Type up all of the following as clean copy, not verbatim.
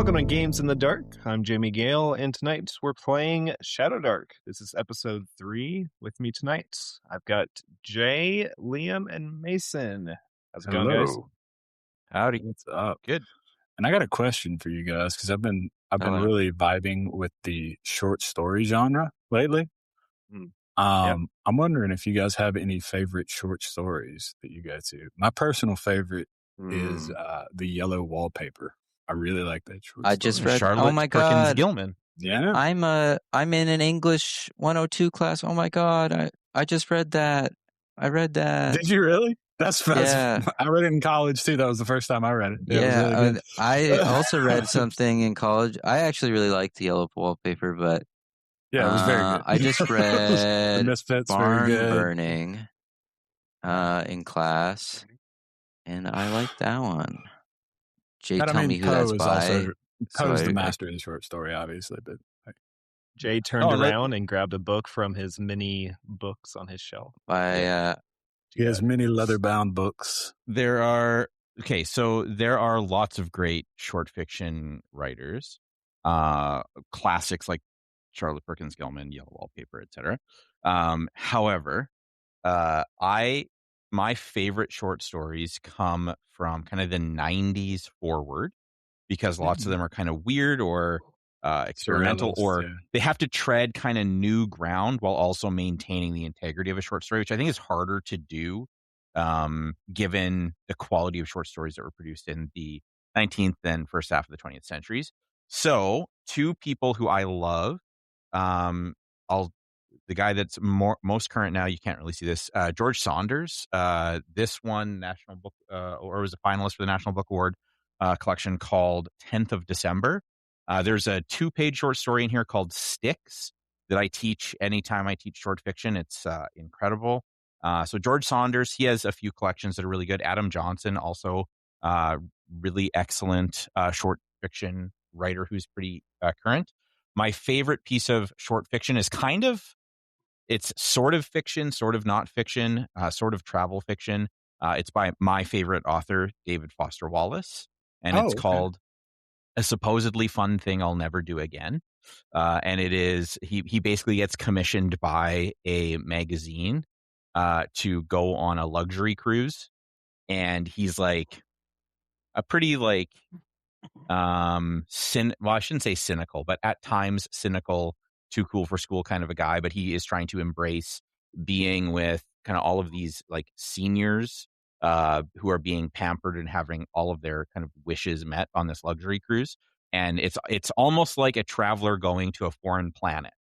Welcome to Games in the Dark. I'm Jamie Gale, and tonight we're playing Shadow Dark. This is episode 3. With me tonight, I've got Jay, Liam, and Mason. How's it going, guys? Hello. Howdy. What's up? Good. And I got a question for you guys because I've been Hello. really vibing with the short story genre lately. Mm. I'm wondering if you guys have any favorite short stories that you go to. My personal favorite is The Yellow Wallpaper. I really like that short story. I just read. Charlotte Oh my Perkins god! Gilman. Yeah. I'm in an English 102 class. Oh my god! I just read that. I read that. Did you really? That's Yeah. I read it in college too. That was the first time I read it. It was Yeah, really good. I also read something in college. I actually really liked The Yellow Wallpaper, but Yeah, it was very good. I just The read Misfits, Barn very good. Burning in class, and I liked that one. Jay, But, I tell mean, me who Poe that's is by. also Poe's So the I- master of the short story, obviously. But Jay turned Oh, let- around and grabbed a book from his mini books on his shelf. by he has many leather-bound books. There are lots of great short fiction writers, classics like Charlotte Perkins Gilman, Yellow Wallpaper, etc. However, my favorite short stories come from kind of the 90s forward because lots of them are kind of weird or experimental, Surrealist, or yeah. they have to tread kind of new ground while also maintaining the integrity of a short story, which I think is harder to do given the quality of short stories that were produced in the 19th and first half of the 20th centuries. So two people who I love, the guy that's most current now, you can't really see this, George Saunders. This won National Book or was a finalist for the National Book Award collection called 10th of December. There's a 2-page short story in here called Sticks that I teach anytime I teach short fiction. It's incredible. So George Saunders, he has a few collections that are really good. Adam Johnson, also really excellent short fiction writer who's pretty current. My favorite piece of short fiction is it's sort of fiction, sort of not fiction, sort of travel fiction. It's by my favorite author, David Foster Wallace, and it's called A Supposedly Fun Thing I'll Never Do Again. And it is, he basically gets commissioned by a magazine to go on a luxury cruise. And he's like a pretty I shouldn't say cynical, but at times cynical, too cool for school kind of a guy, but he is trying to embrace being with kind of all of these like seniors who are being pampered and having all of their kind of wishes met on this luxury cruise. And it's almost like a traveler going to a foreign planet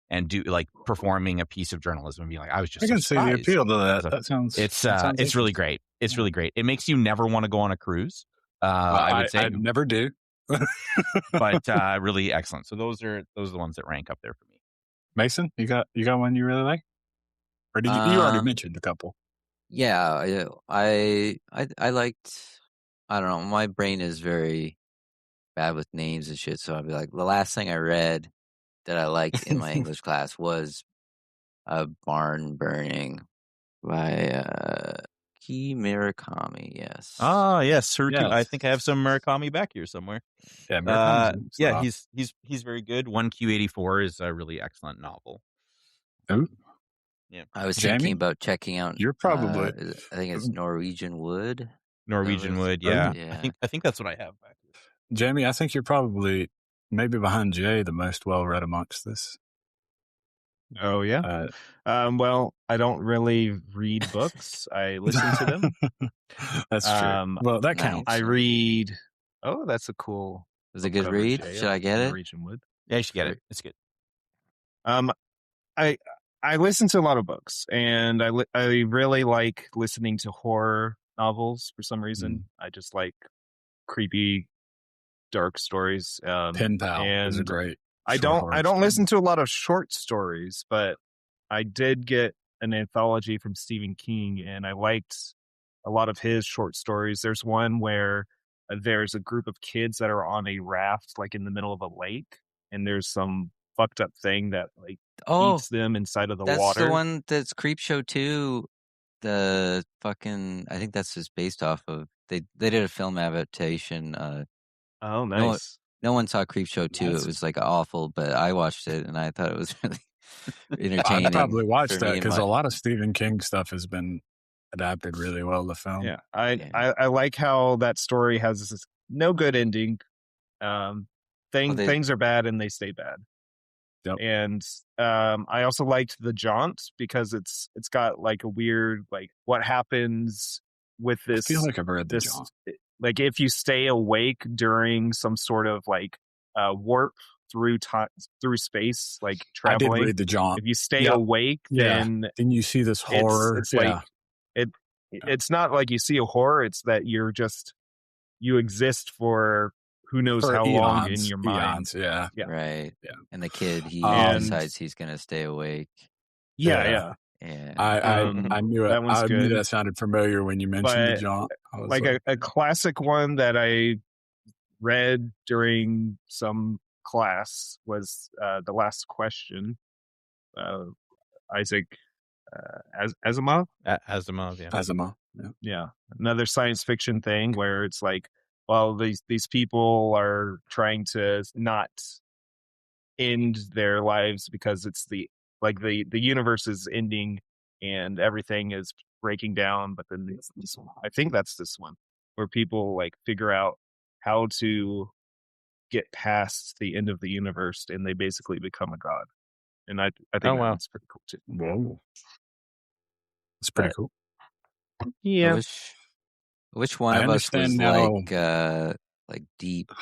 and performing a piece of journalism and being like, I was just I can see the appeal to that. That sounds it's really great. It's really great. It makes you never want to go on a cruise. I would say I never do. but really excellent. So those are the ones that rank up there for me. Mason, you got one you really like, or did you already mentioned a couple? Yeah, I liked. I don't know. My brain is very bad with names and shit, so I'd be like, the last thing I read that I liked in my English class was Barn Burning by Ki Murakami. Yes. Ah, yes, Haruki. Yes. I think I have some Murakami back here somewhere. Yeah, Murakami's yeah, he's very good. 1Q84 is a really excellent novel. Ooh. Yeah, I was Jamie? thinking about checking out. You're probably I think it's Norwegian Wood. Norwegian Wood. Yeah. I think that's what I have back here. Jamie. I think you're probably maybe behind Jay the most well read amongst this. Oh, yeah? Well, I don't really read books. I listen to them. That's true. Well, that counts. I read... Oh, that's a cool... Was it a good cover, read? Jay, Should I get it? Norwegian Wood. Yeah, you should get it. It's good. I listen to a lot of books, and I really like listening to horror novels for some reason. I just like creepy, dark stories. Pen Pal is a great. I don't listen to a lot of short stories, but I did get an anthology from Stephen King, and I liked a lot of his short stories. There's one where there's a group of kids that are on a raft, like in the middle of a lake, and there's some fucked up thing that like eats them inside of the water. That's the one that's Creepshow 2. The fucking, I think that's just based off of, they did a film adaptation. Oh, nice. no one saw Creepshow 2. It was like awful, but I watched it and I thought it was really entertaining. I'd probably watch for that me and because my- a lot of Stephen King stuff has been adapted really well to film. Yeah, I like how that story has this no good ending. Things are bad and they stay bad. Yep. And I also liked The Jaunt because it's got like a weird like what happens with this. I feel like I've read The Jaunt. Like if you stay awake during some sort of like warp through time through space, like traveling. I did read The Jaunt. If you stay awake, then you see this horror. It's like it's not like you see a horror. It's that you exist for who knows how long in your mind. Yeah. Right. Yeah. And the kid, he decides he's going to stay awake. Yeah. I knew it. That one's I good. knew that sounded familiar when you mentioned The Jaunt. Like a classic one that I read during some class was The Last Question. Isaac Asimov? Asimov, yeah. Asimov, yeah. Another science fiction thing where it's like, well, these people are trying to not end their lives because it's the universe is ending and everything is breaking down. But then this one, I think that's this one where people like figure out how to get past the end of the universe and they basically become a god. And I think that's pretty cool too. Whoa. It's pretty cool. Yeah. Which one of us was like deep,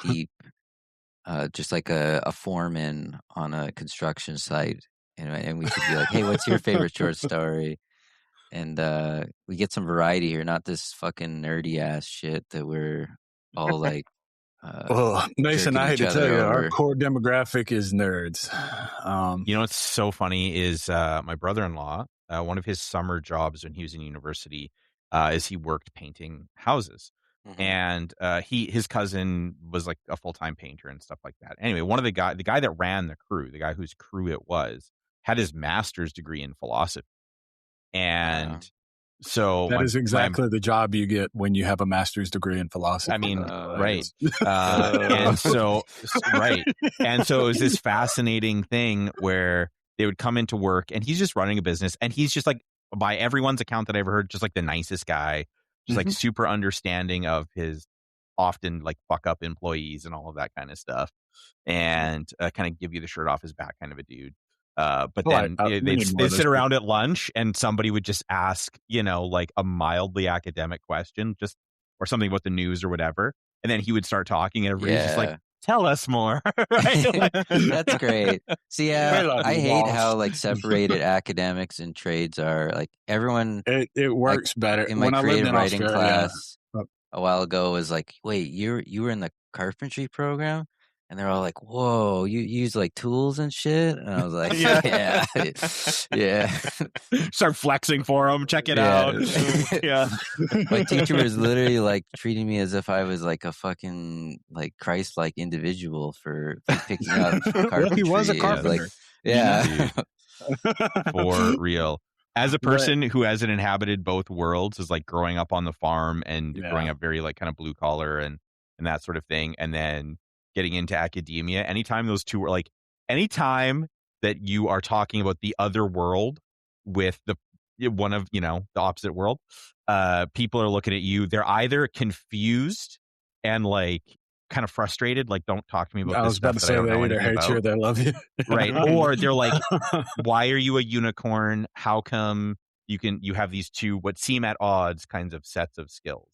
just like a foreman on a construction site, and we could be like, "Hey, what's your favorite short story?" And we get some variety here, not this fucking nerdy ass shit that we're all like. Mason, I hate to tell you, our core demographic is nerds. You know what's so funny is my brother-in-law. One of his summer jobs when he was in university is he worked painting houses. Mm-hmm. And his cousin was like a full-time painter and stuff like that. Anyway, the guy that ran the crew, the guy whose crew it was, had his master's degree in philosophy. And so that is exactly the job you get when you have a master's degree in philosophy. I mean, right. And so it was this fascinating thing where they would come into work and he's just running a business and he's just like, by everyone's account that I ever heard, just like the nicest guy, just like super understanding of his often like fuck up employees and all of that kind of stuff, and kind of give you the shirt off his back kind of a dude. But then they'd sit around at lunch and somebody would just ask, like a mildly academic question, just or something about the news or whatever, and then he would start talking and everybody's just like, tell us more. Right? That's great. See, I hate how like separated academics and trades are. Like everyone, it works better. In my creative writing class a while ago was like, wait, you were in the carpentry program? And they're all like, whoa, you use like tools and shit? And I was like, yeah. Start flexing for them. Check it out. Yeah. My teacher was literally like treating me as if I was like a fucking like Christ-like individual for picking up carpentry. Well, he was a carpenter. For real. As a person who hasn't inhabited both worlds, is like growing up on the farm and growing up very like kind of blue collar and that sort of thing, and then getting into academia, anytime those two were like, anytime that you are talking about the other world with the one of, the opposite world, people are looking at you. They're either confused and like kind of frustrated, like, don't talk to me about this stuff that I don't know anything about. They either hate you or they love you. Right. Or they're like, why are you a unicorn? How come you have these two, what seem at odds kinds of sets of skills?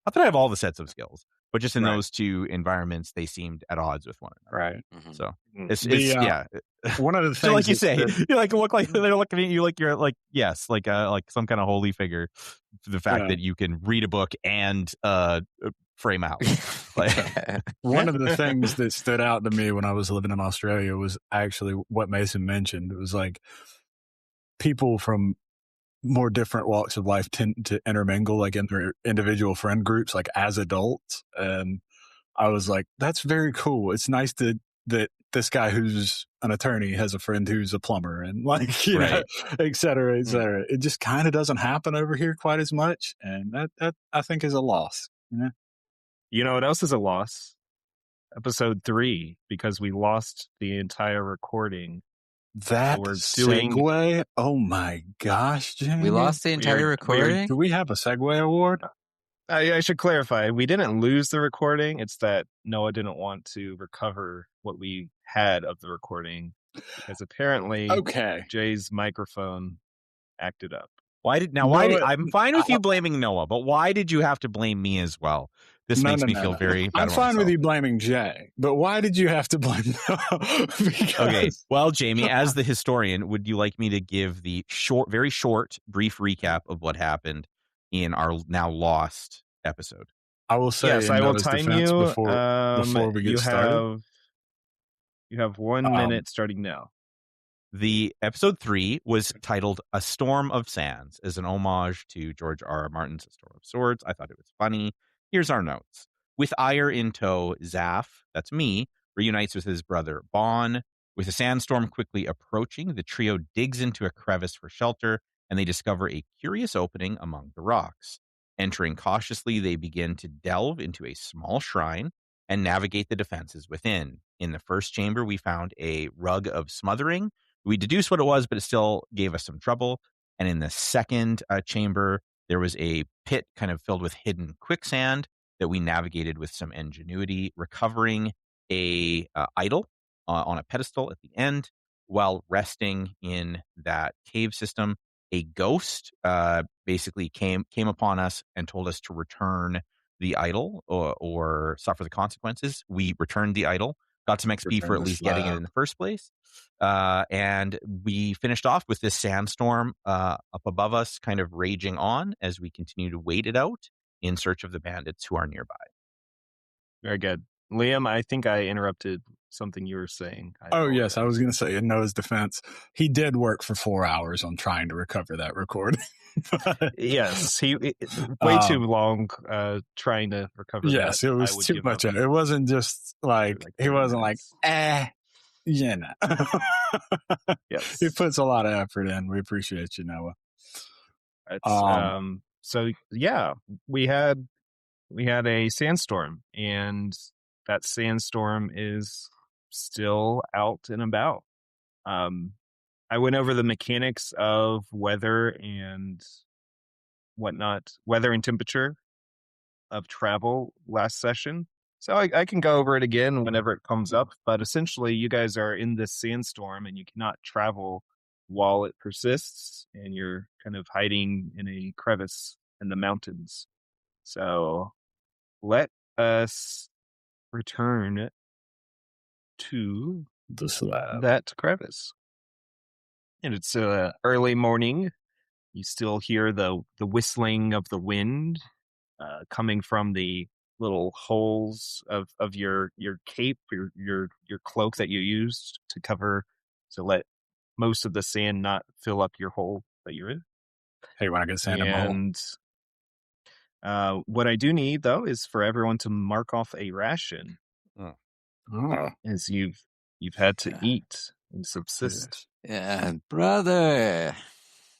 Not that I have all the sets of skills, but just in those two environments, they seemed at odds with one another. Right. Mm-hmm. So it's one of the things, so like you say, you like look like they're looking at you like you're like like some kind of holy figure. For the fact that you can read a book and frame out. One of the things that stood out to me when I was living in Australia was actually what Mason mentioned. It was like people from more different walks of life tend to intermingle like in their individual friend groups, like as adults. And I was like, that's very cool. It's nice that this guy who's an attorney has a friend who's a plumber and like, you know, et cetera, et cetera. It just kind of doesn't happen over here quite as much. And that I think is a loss. You know what else is a loss? episode 3 because we lost the entire recording. That we're segue? Oh my gosh, Jamie. We lost the entire recording? Do we have a segue award? I should clarify. We didn't lose the recording. It's that Noah didn't want to recover what we had of the recording because apparently Jay's microphone acted up. I'm fine with you blaming Noah, but why did you have to blame me as well? This makes me feel very bad. I'm fine with you blaming Jay, but why did you have to blame Noah? Okay. Well, Jamie, as the historian, would you like me to give the very short, brief recap of what happened in our now lost episode? I will say, yes, I will time you before we get started. You have 1 minute starting now. The episode 3 was titled "A Storm of Sands" as an homage to George R.R. Martin's "A Storm of Swords." I thought it was funny. Here's our notes. With Ire in tow, Zaf, that's me, reunites with his brother Bon. With a sandstorm quickly approaching, the trio digs into a crevice for shelter, and they discover a curious opening among the rocks. Entering cautiously, they begin to delve into a small shrine and navigate the defenses within. In the first chamber, we found a rug of smothering. We deduced what it was, but it still gave us some trouble. And in the second chamber, there was a pit kind of filled with hidden quicksand that we navigated with some ingenuity, recovering a idol on a pedestal at the end. While resting in that cave system, a ghost basically came upon us and told us to return the idol or suffer the consequences. We returned the idol, got some XP for at least getting it in the first place. And we finished off with this sandstorm up above us, kind of raging on as we continue to wait it out in search of the bandits who are nearby. Very good. Liam, I think I interrupted something you were saying. Yes. I was going to say, in Noah's defense, he did work for 4 hours on trying to recover that recording. Yes, he way too long trying to recover. Yes, it was too much. It wasn't just like he wasn't like, you know. Yes, he puts a lot of effort in. We appreciate you, Noah. So yeah, we had a sandstorm, and that sandstorm is still out and about. I went over the mechanics of weather and whatnot, weather and temperature of travel last session. So I can go over it again whenever it comes up. But essentially, you guys are in this sandstorm and you cannot travel while it persists, and you're kind of hiding in a crevice in the mountains. So let us return to the slab, that crevice. And it's early morning. You still hear the whistling of the wind coming from the little holes of your cape, your cloak that you used to cover, to let most of the sand not fill up your hole that you're in. Hey, when I get sand in my hole. And what I do need, though, is for everyone to mark off a ration, as you've had to eat and subsist. Yeah, brother.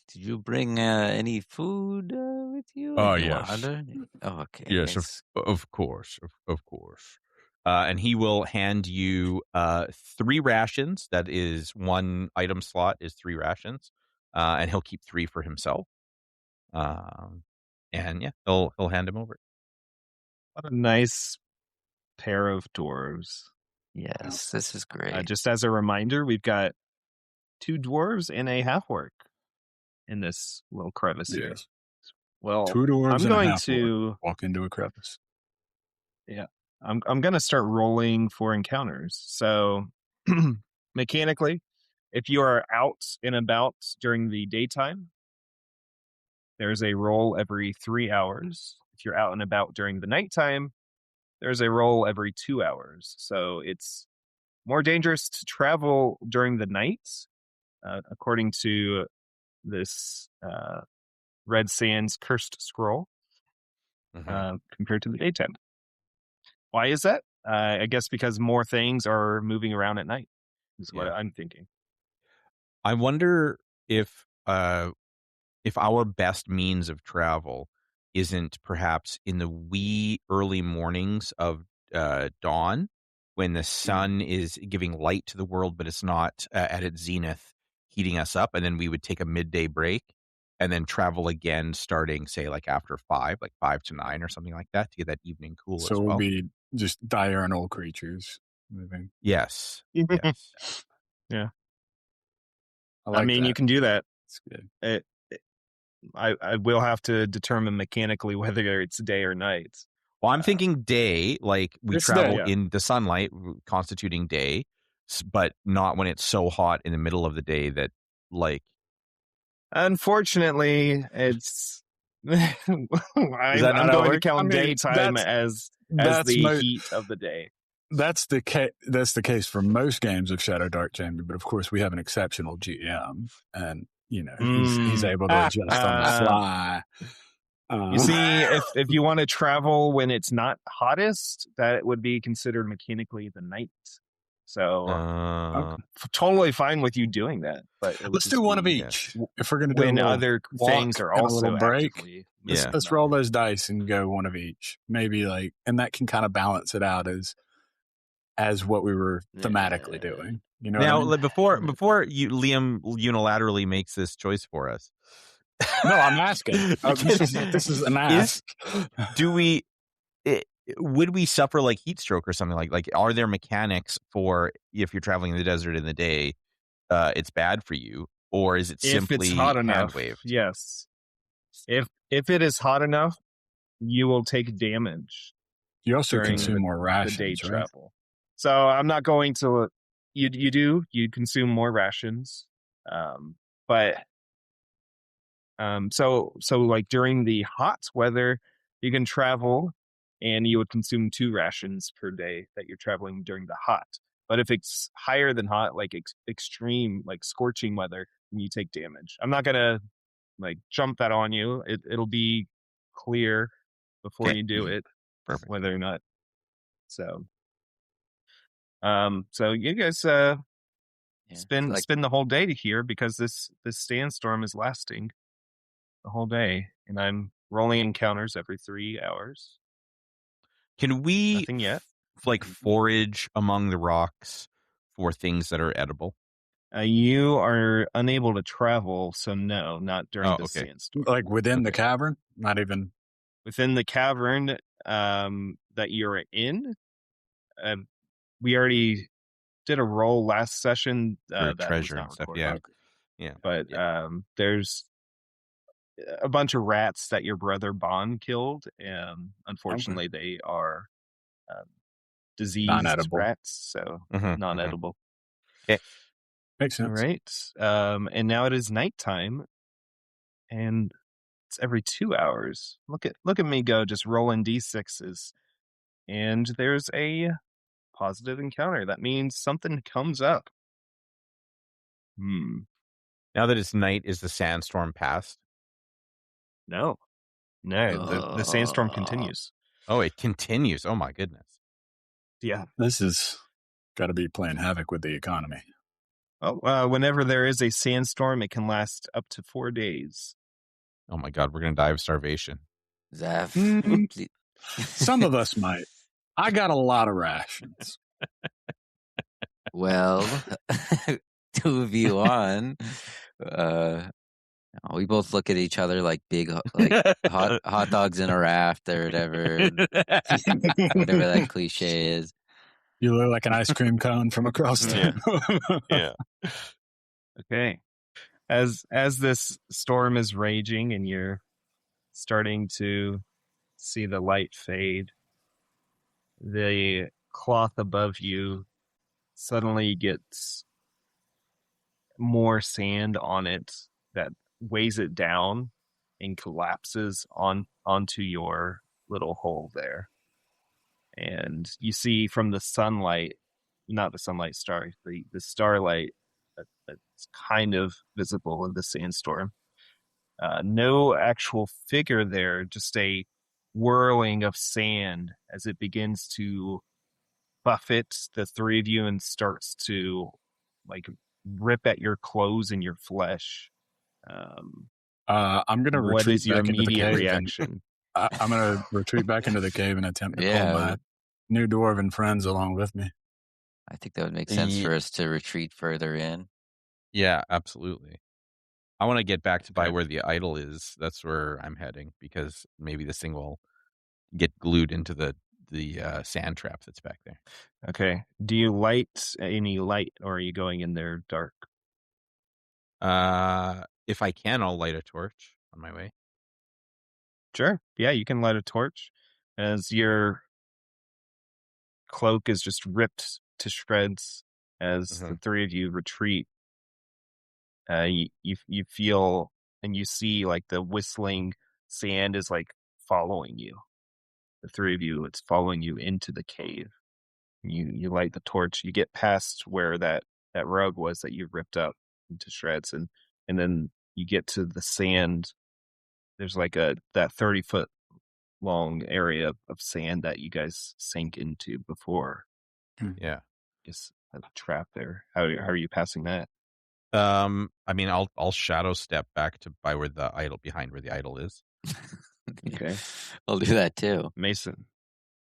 Did you bring any food with you? Yes. Water? Oh, okay. Yes, of course. And he will hand you 3 rations. That is, 1 item slot is 3 rations. And he'll keep 3 for himself. And yeah, he'll hand him over. What a nice pair of dwarves. Yes, this is great. Just as a reminder, we've got 2 dwarves and a half-orc in this little crevice here. Well, 2 dwarves I'm going to walk into a crevice. Yeah, I'm going to start rolling for encounters. So mechanically, if you are out and about during the daytime, there's a roll every 3 hours. If you're out and about during the nighttime, there's a roll every 2 hours. So it's more dangerous to travel during the night, according to this Red Sands cursed scroll, compared to the daytime. Why is that? I guess because more things are moving around at night, is what I'm thinking. I wonder if our best means of travel isn't perhaps in the wee early mornings of dawn, when the sun is giving light to the world, but it's not at its zenith, heating us up. And then we would take a midday break and then travel again, starting, say, like after 5, like 5 to 9 or something like that, to get that evening cool So as we'll well. be just diurnal creatures moving. Yes. Yes. Yeah. I mean, that. you can do that. It's good. I will have to determine mechanically whether it's day or night. Well, I'm thinking day, like we It's travel day, yeah. in the sunlight, constituting day, but not when it's so hot in the middle of the day that, like, unfortunately, it's. I'm not going to work? count I mean, daytime as the heat of the day. That's the case for most games of Shadow Dark Chamber, but of course we have an exceptional GM, and he's able to adjust on the fly. You see, if you want to travel when it's not hottest, that would be considered mechanically the night. So totally fine with you doing that. But let's do one of each. If we're going to do when other things are also a little break, let's roll those dice and go one of each. Maybe and that can kind of balance it out as what we were thematically doing. You know. Now, what I mean? before Liam unilaterally makes this choice for us. No, I'm asking. This is an ask. Would we suffer like heat stroke or something like are there mechanics for if you're traveling in the desert in the day, it's bad for you, or is it simply if it's hot enough? Yes. If it is hot enough, you will take damage. You also consume more rations, the day right? travel. So I'm not going to. You consume more rations, but. So like during the hot weather, you can travel and you would consume 2 rations per day that you're traveling during the hot. But if it's higher than hot, like extreme, like scorching weather, then you take damage. I'm not going to like jump that on you. It'll be clear before you do it. Perfect. Whether or not. So you guys, spend the whole day here because this sandstorm is lasting the whole day, and I'm rolling encounters every 3 hours. Can we nothing yet forage among the rocks for things that are edible? You are unable to travel, so no, not during the sandstorm. Like within the cavern, not even within the cavern that you're in. We already did a roll last session that treasure was not and stuff. recorded. Yeah. But there's a bunch of rats that your brother Bond killed, and unfortunately they are diseased non-edible rats, so non-edible. Okay, makes sense. All right, and now it is nighttime, and it's every 2 hours. Look at me go, just rolling d6s, and there's a positive encounter. That means something comes up. Now that it's night, is the sandstorm past? No, the sandstorm continues. Oh, it continues. Oh my goodness. Yeah, this is got to be playing havoc with the economy. Oh, whenever there is a sandstorm, it can last up to 4 days. Oh my God, we're gonna die of starvation. Zaf, some of us might. I got a lot of rations. Well, 2 of you on. We both look at each other like big, hot dogs in a raft or whatever, whatever that cliche is. You look like an ice cream cone from across town. Yeah. Okay. As this storm is raging and you're starting to see the light fade, the cloth above you suddenly gets more sand on it that weighs it down and collapses onto your little hole there. And you see from the sunlight, not the sunlight, the starlight that's kind of visible in the sandstorm. No actual figure there, just a whirling of sand as it begins to buffet the 3 of you and starts to rip at your clothes and your flesh. I'm going to retreat. What is your back into the immediate cave reaction? I'm going to retreat back into the cave and attempt to pull my new dwarven friends along with me. I think that would make sense Ye- for us to retreat further in. Yeah, absolutely. I want to get back to by Okay. where the idol is. That's where I'm heading because maybe this thing will get glued into the sand trap that's back there. Okay. Do you light any light, or are you going in there dark? If I can, I'll light a torch on my way. Sure. Yeah, you can light a torch as your cloak is just ripped to shreds as the three of you retreat. You feel and you see like the whistling sand is like following you. The three of you, it's following you into the cave. You light the torch. You get past where that rug was that you ripped up into shreds, and then you get to the sand. There's like that 30-foot long area of sand that you guys sank into before. Yeah. Just a trap there. How are you passing that? I mean, I'll shadow step back to by where the idol behind where the idol is. Okay. I'll do that too. Mason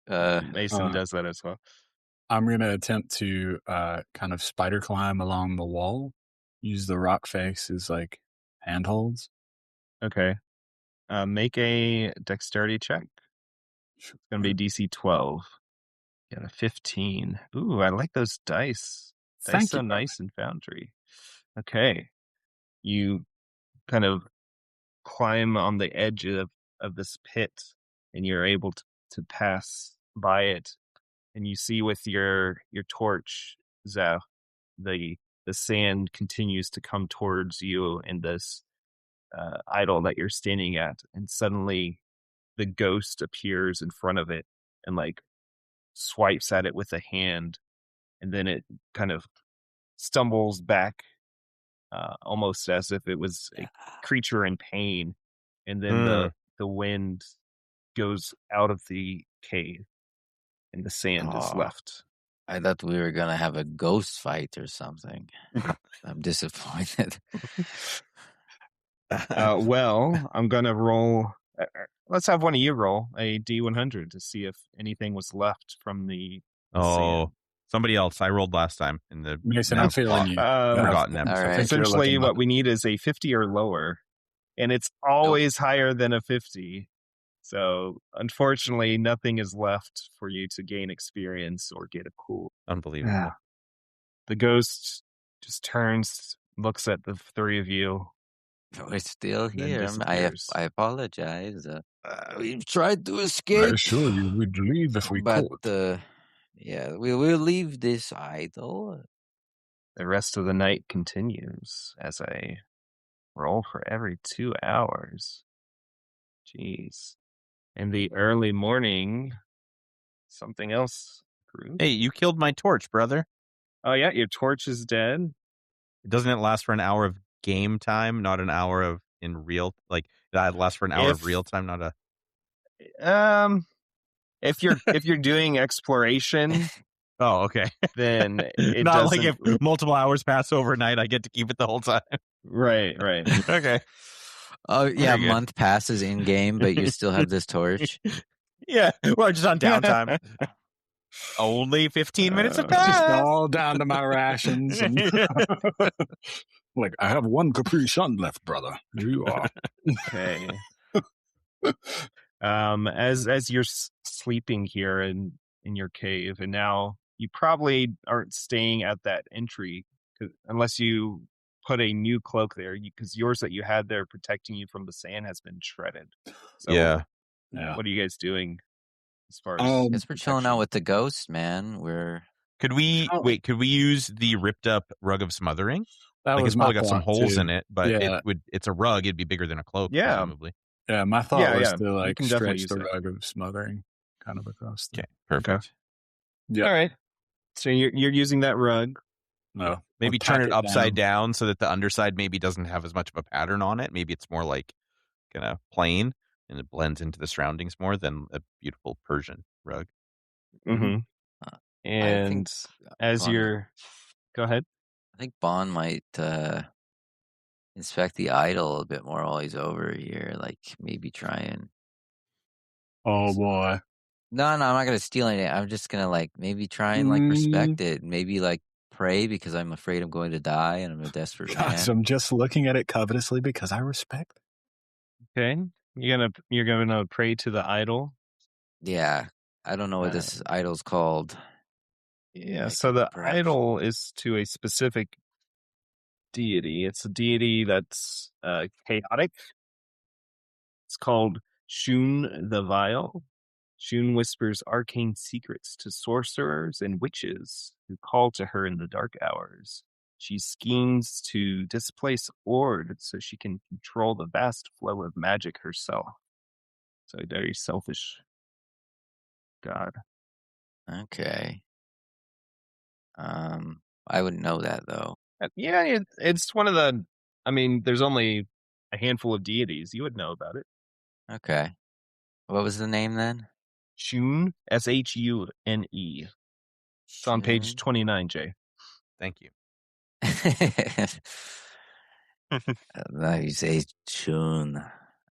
Uh, does that as well. I'm going to attempt to kind of spider climb along the wall, use the rock face as like handholds. Okay. Make a dexterity check. It's going to be DC 12. Got a 15. Ooh, I like those dice. Dice Thank so you. nice in Foundry. Okay. You kind of climb on the edge of this pit, and you're able to pass by it. And you see with your torch, Zeph, the sand continues to come towards you and this idol that you're standing at. And suddenly the ghost appears in front of it and like swipes at it with a hand. And then it kind of stumbles back, almost as if it was a creature in pain. And then the wind goes out of the cave and the sand is left. I thought we were gonna have a ghost fight or something. I'm disappointed. Well, I'm going to roll. Let's have one of you roll a D100 to see if anything was left from the sand. Somebody else. I rolled last time in the Mason, I'm feeling you. forgotten episode. All right. Essentially, what we need is a 50 or lower, and it's always higher than a 50. So, unfortunately, nothing is left for you to gain experience or get a cool. Unbelievable. The ghost just turns, looks at the three of you. We're still then here. disappears. I apologize. We've tried to escape. I assure you, we'd leave if we but could. yeah, we will leave this idol. The rest of the night continues as I roll for every 2 hours. Jeez. In the early morning, something else grew. Hey, you killed my torch, brother. Oh, yeah, your torch is dead. Doesn't it last for an hour of game time, not an hour of in real? Like that lasts for an hour of real time, not a. If you're doing exploration, Oh, okay. then it not doesn't. like if multiple hours pass overnight, I get to keep it the whole time. Right. Okay. Oh yeah, Very a good. month passes in game, but you still have this torch. Yeah, we're just on downtime. Only 15 minutes have Just passed. all down to my rations. And like, I have one Capri Sun left, brother. Here you are. Okay. As you're sleeping here in your cave, and now you probably aren't staying at that entry unless you put a new cloak there, because yours that you had there protecting you from the sand has been shredded. So Yeah. what are you guys doing as far as? Um, Guess we're chilling protection? out with the ghost, man. Could we Could we use the ripped up rug of smothering? that Like was it's my probably got some thought, holes too. in it, but Yeah. it's a rug. It'd be bigger than a cloak, Yeah. presumably. Yeah, my thought was to You like can definitely stretch the use that. rug of smothering kind of across. Okay, perfect. Yeah. All right. So you're using that rug. No, Maybe we'll turn tack it upside down. down so that the underside maybe doesn't have as much of a pattern on it. Maybe it's more like kind of plain and it blends into the surroundings more than a beautiful Persian rug. Mm-hmm. And as Bon- you're, go ahead. I think Bond might inspect the idol a bit more while he's over here. Like maybe try and Oh boy, No, I'm not gonna steal anything. I'm just gonna like maybe try and like respect it. Maybe like pray because I'm afraid I'm going to die and I'm a desperate Gosh, man. I'm just looking at it covetously because I respect it. Okay, you're gonna pray to the idol. Yeah. I don't know what this idol's called. Yeah, I so could the perhaps idol is to a specific deity. It's a deity that's chaotic. It's called Shun the Vile. Shun whispers arcane secrets to sorcerers and witches who call to her in the dark hours. She schemes to displace Ord so she can control the vast flow of magic herself. So a very selfish god. Okay. I wouldn't know that though. Yeah, it's one of the. I mean, there's only a handful of deities. You would know about it. Okay. What was the name then? Shun, Shune. It's on page Shun? 29, Jay. Thank you. No, you say Shun.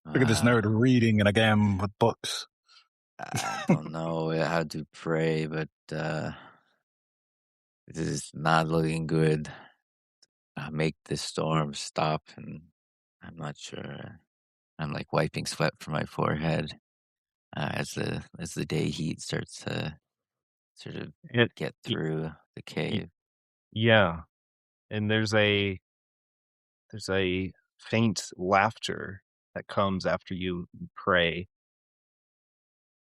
Look at this nerd reading in a game with books. I don't know how to pray, but this is not looking good. Make this storm stop, and I'm not sure. I'm like wiping sweat from my forehead as the day heat starts to sort of It, get y- through the y- cave. yeah, and there's a faint laughter that comes after you pray,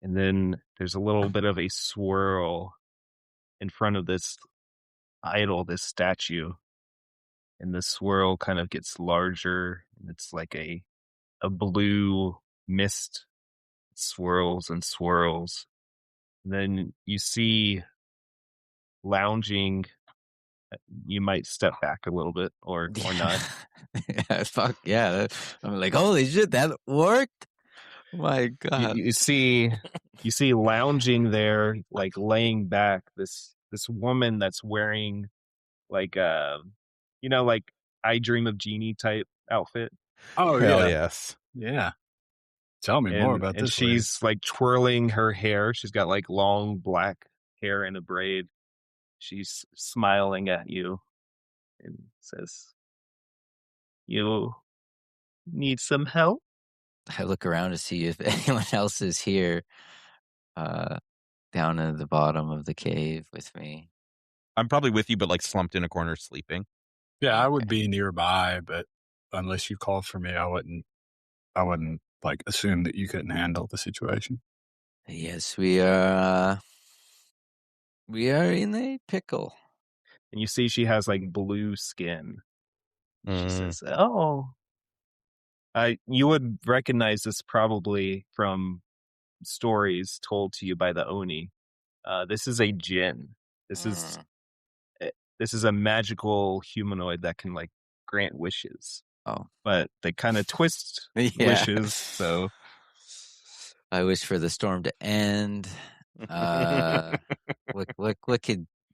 and then there's a little bit of a swirl in front of this idol, this statue, and the swirl kind of gets larger, and it's like a blue mist swirls and swirls. And then you see lounging. You might step back a little bit or not. Yeah, fuck yeah! I'm like, holy shit, that worked! My God. You see lounging there, like laying back, this woman that's wearing like like I Dream of Jeannie type outfit, Oh, Hell yeah. yes. Yeah. Tell me more about and this lady. she's like twirling her hair. She's got like long black hair in a braid. She's smiling at you and says, "You need some help?" I look around to see if anyone else is here, down at the bottom of the cave with me. I'm probably with you, but like slumped in a corner sleeping. Yeah, I would Okay. be nearby, but unless you called for me, I wouldn't like assume that you couldn't handle the situation. Yes, we are in a pickle. And you see she has like blue skin. She Mm. says, "Oh, you would recognize this probably from stories told to you by the Oni. This is a Jinn. This is eh, this is a magical humanoid that can like grant wishes, Oh, but they kind of twist yeah. wishes. So I wish for the storm to end.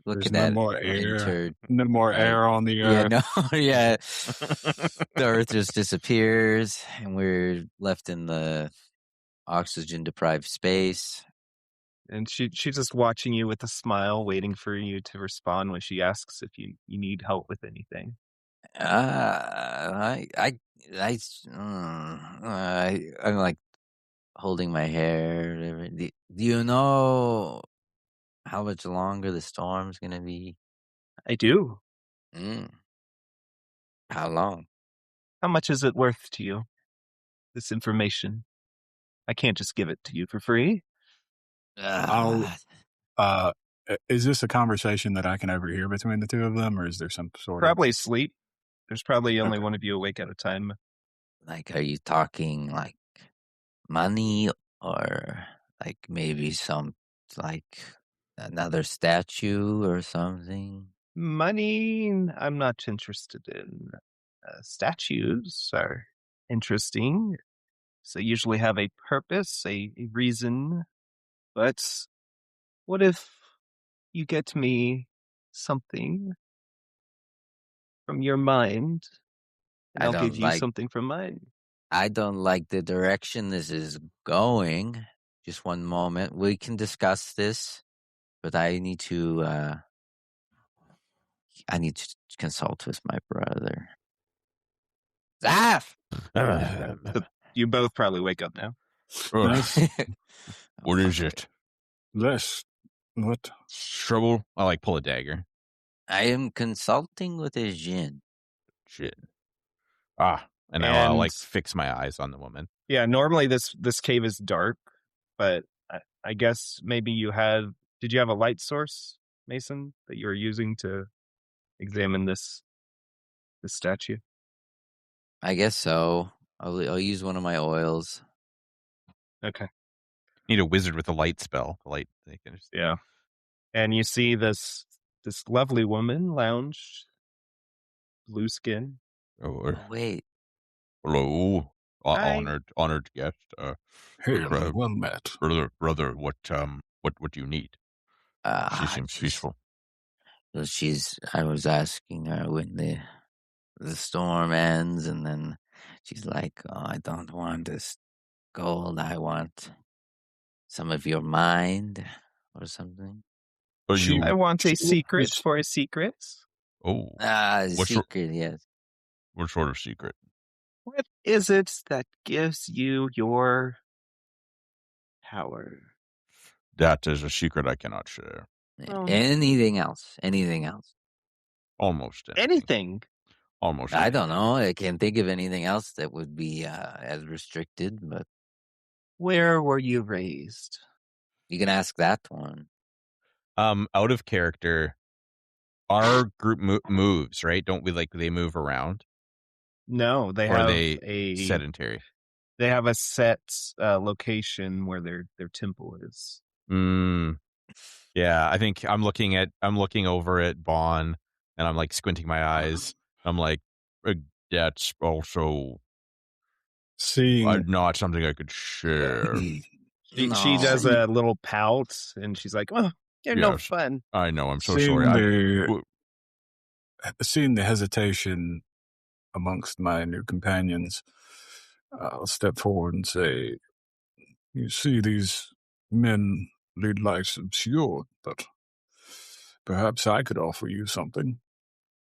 What could There's no that more air. enter? No more Like, air on the yeah, earth. no, yeah. The earth just disappears, and we're left in the oxygen deprived space. and she's just watching you with a smile, waiting for you to respond when she asks if you need help with anything. I'm like holding my hair. Whatever. Do you know how much longer the storm's gonna be? I do. Mm. How long? How much is it worth to you? This information. I can't just give it to you for free. I'll Ah, is this a conversation that I can overhear between the two of them, or is there some sort of Probably sleep. There's probably only Okay. one of you awake at a time. like, are you talking like money or like maybe some like another statue or something? Money, I'm not interested in. Statues are interesting. So they usually have a purpose, a reason. But what if you get me something from your mind, and I I'll give don't you like something from mine? I don't like the direction this is going. just one moment. We can discuss this, but I need to consult with my brother. Zaf! You both probably wake up now. That's What is it? less. What? Trouble? I like pull a dagger. I am consulting with a djinn. Shit. And now I'll And- like fix my eyes on the woman. Yeah, normally this cave is dark, but I guess maybe did you have a light source, Mason, that you were using to examine this statue? I guess so. I'll use one of my oils. Okay. Need a wizard with a light spell. They can just... Yeah. And you see this lovely woman lounge, blue skin. Oh, Wait. hello, Hi. honored guest. Hey, Uh, well met. brother, what do you need? She seems peaceful. Well, I was asking her when the storm ends, and then she's like, "Oh, I don't want this gold. I want some of your mind or something." I want a secret It's- for a secret. Oh, Secret, yes. what sort of secret? What is it that gives you your power? That is a secret I cannot share. Oh. Anything else? Anything else? Almost Anything. Almost. I don't know. I can't think of anything else that would be as restricted, but Where were you raised? you can ask that one. Out of character, our group moves, right? Don't we they move around? No, they Or have are they a sedentary? They have a set location where their temple is. Yeah, I think I'm looking over at Bon, and I'm like squinting my eyes. I'm like, that's also seeing not something I could share. She does a little pout, and she's like, "Oh, you're no Yes. fun." I know. I'm so seeing sorry. seeing the hesitation amongst my new companions, I'll step forward and say, "You see, these men lead lives obscure, but perhaps I could offer you something.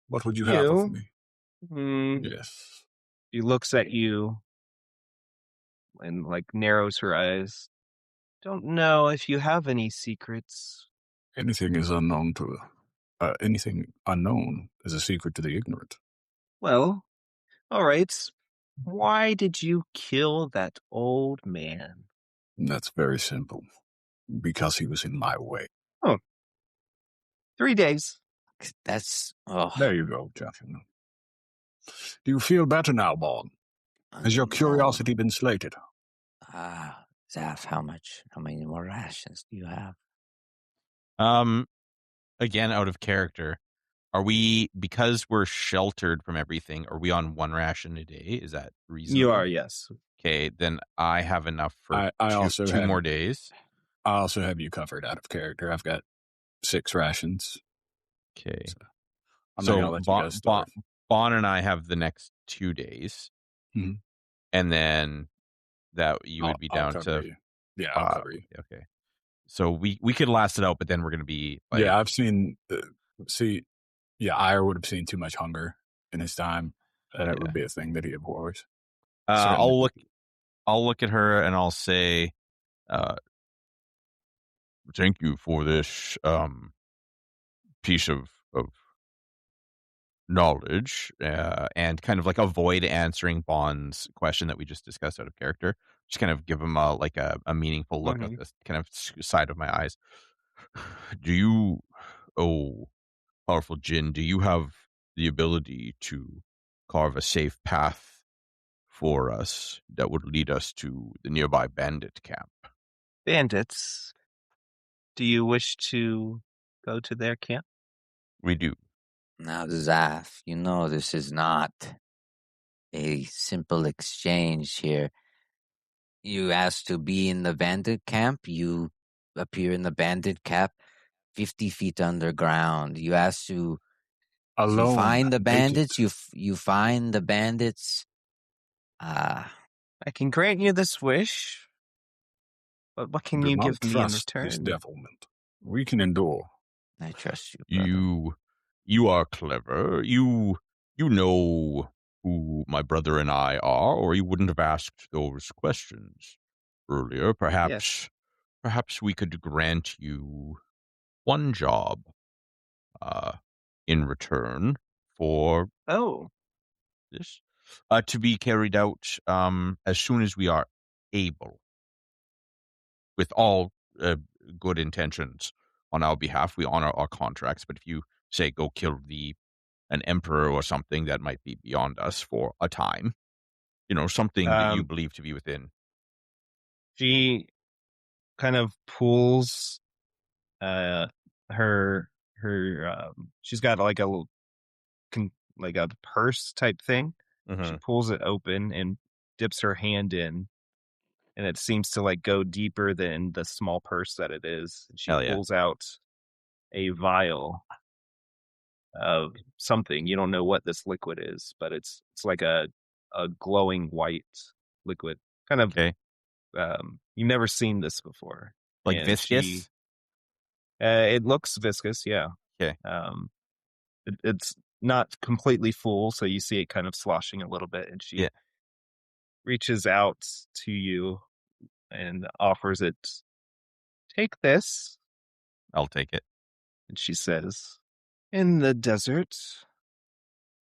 What would you have of me?" Yes. She looks at you and like narrows her eyes. Don't know if you have any secrets. Anything unknown is a secret to the ignorant. Well, all right. Why did you kill that old man? And that's very simple. Because he was in my way. 3 days. That's There you go, gentlemen. Do you feel better now, Bon? Has your curiosity been slated? Zaf, how many more rations do you have? Again, out of character, are we, because we're sheltered from everything, are we on 1 ration a day? Is that reasonable? You are, yes. Okay, then I have enough for I also 2 have more days. I also have you covered out of character. I've got 6 rations. Okay. I'm not gonna let you guys starve. Bon and I have the next 2 days. Mhm. And then that you would be down to you. Yeah, I'll cover you. Okay. So we could last it out, but then we're going to be like, yeah, I've seen Ire would have seen too much hunger in his time. That would be a thing that he abhors. I'll look at her and I'll say, thank you for this piece of knowledge, and kind of like avoid answering Bond's question that we just discussed out of character. Just kind of give him a meaningful look at this kind of side of my eyes. Do you, powerful Jinn, do you have the ability to carve a safe path for us that would lead us to the nearby bandit camp? Bandits? Do you wish to go to their camp? We do. Now, Zaf, this is not a simple exchange here. You asked to be in the bandit camp. You appear in the bandit camp 50 feet underground. You asked to find the bandits. You find the bandits. I can grant you this wish, But what can Do you not give me in trust this return? devilment. We can endure. I trust you, brother. You are clever. You know who my brother and I are, or you wouldn't have asked those questions earlier. Yes. Perhaps we could grant you one job in return for Oh. this, to be carried out as soon as we are able, with all good intentions on our behalf. We honor our contracts, but if you say go kill an emperor or something, that might be beyond us for a time. Something that you believe to be within. She kind of pulls her she's got like a little like a purse type thing. She Mm-hmm. pulls it open and dips her hand in, and it seems to like go deeper than the small purse that it is. And she Hell yeah. pulls out a vial of something. You don't know what this liquid is, but it's like a glowing white liquid. Kind of Okay. you've never seen this before. Like And viscous? it looks viscous, yeah. Okay. It's not completely full, so you see it kind of sloshing a little bit, and she Yeah. reaches out to you and offers it. Take this. I'll take it. And she says, in the desert,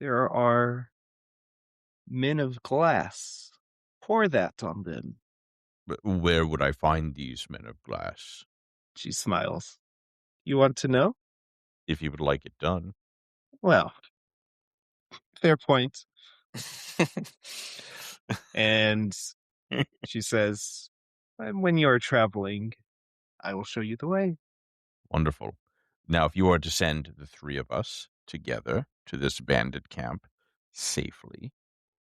there are men of glass. Pour that on them. But where would I find these men of glass? She smiles. You want to know? If you would like it done. Well, fair point. And she says, when you are traveling, I will show you the way. Wonderful. Now, if you are to send the three of us together to this bandit camp safely,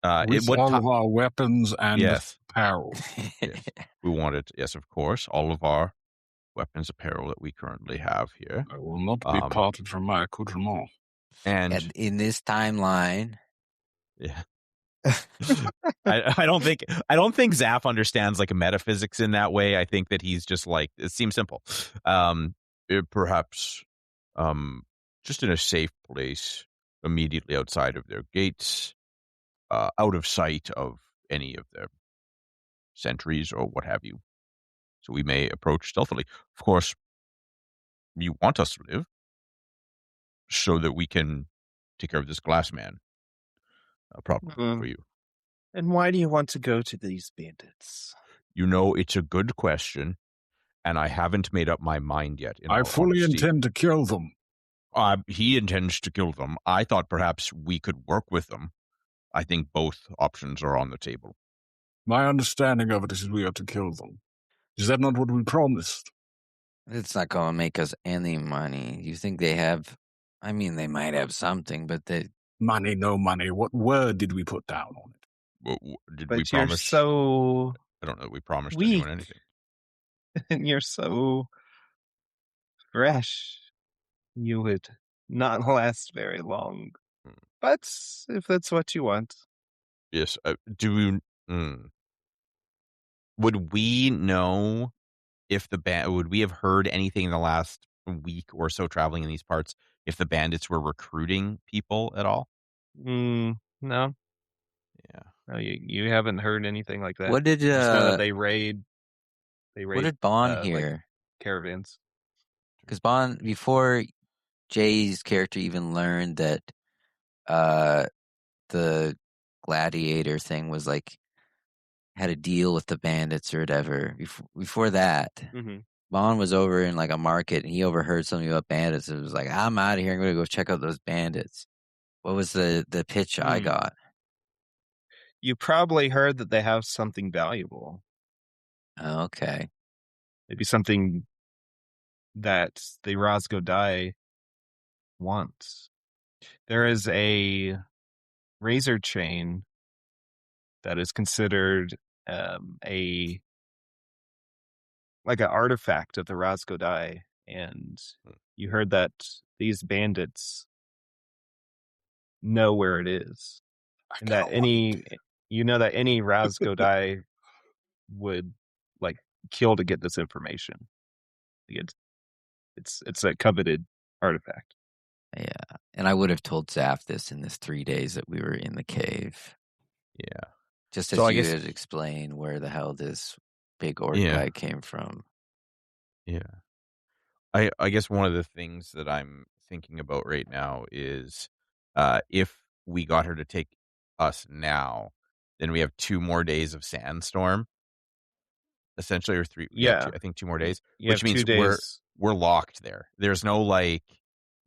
With all of our weapons and yes, apparel. yes, we want it. Yes, of course, all of our weapons, apparel that we currently have here. I will not be parted from my accoutrement. And in this timeline, yeah. I don't think Zaph understands like metaphysics in that way. I think that he's just like, it seems simple. Perhaps just in a safe place immediately outside of their gates, out of sight of any of their sentries or what have you. So we may approach stealthily. Of course, you want us to live so that we can take care of this glass man properly for you. And why do you want to go to these bandits? It's a good question, and I haven't made up my mind yet. I fully intend to kill them. He intends to kill them. I thought perhaps we could work with them. I think both options are on the table. My understanding of it is we are to kill them. Is that not what we promised? It's not going to make us any money. You think they have... I mean, they might have something, but they... Money, no money. What word did we put down on it? Did we promise? So I don't know that we promised anyone anything. And you're so fresh. You would not last very long. But if that's what you want. Yes. Would we know if would we have heard anything in the last week or so traveling in these parts if the bandits were recruiting people at all? No. Yeah. No, you haven't heard anything like that. What did just know that they raid what did Bond like, hear? caravans. Because Bond, before Jay's character even learned that the gladiator thing was like had a deal with the bandits or whatever. Before that, Bond was over in like a market and he overheard something about bandits. It was like, I'm out of here. I'm going to go check out those bandits. What was the pitch I got? You probably heard that they have something valuable. Okay. Maybe something that the Rosgodai wants. There is a razor chain that is considered an artifact of the Rosgodai, and you heard that these bandits know where it is, and that any Rosgodai would like kill to get this information. It's a coveted artifact. Yeah, and I would have told Zaf this in this 3 days that we were in the cave. Yeah. Just So as I you guess- had explained where the hell this big orc Yeah. guy came from. Yeah. I guess one of the things that I'm thinking about right now is if we got her to take us now, then we have 2 more days of sandstorm, essentially, or 3. Yeah. I think 2 more days, You which have 2 means days. we're locked there. There's no like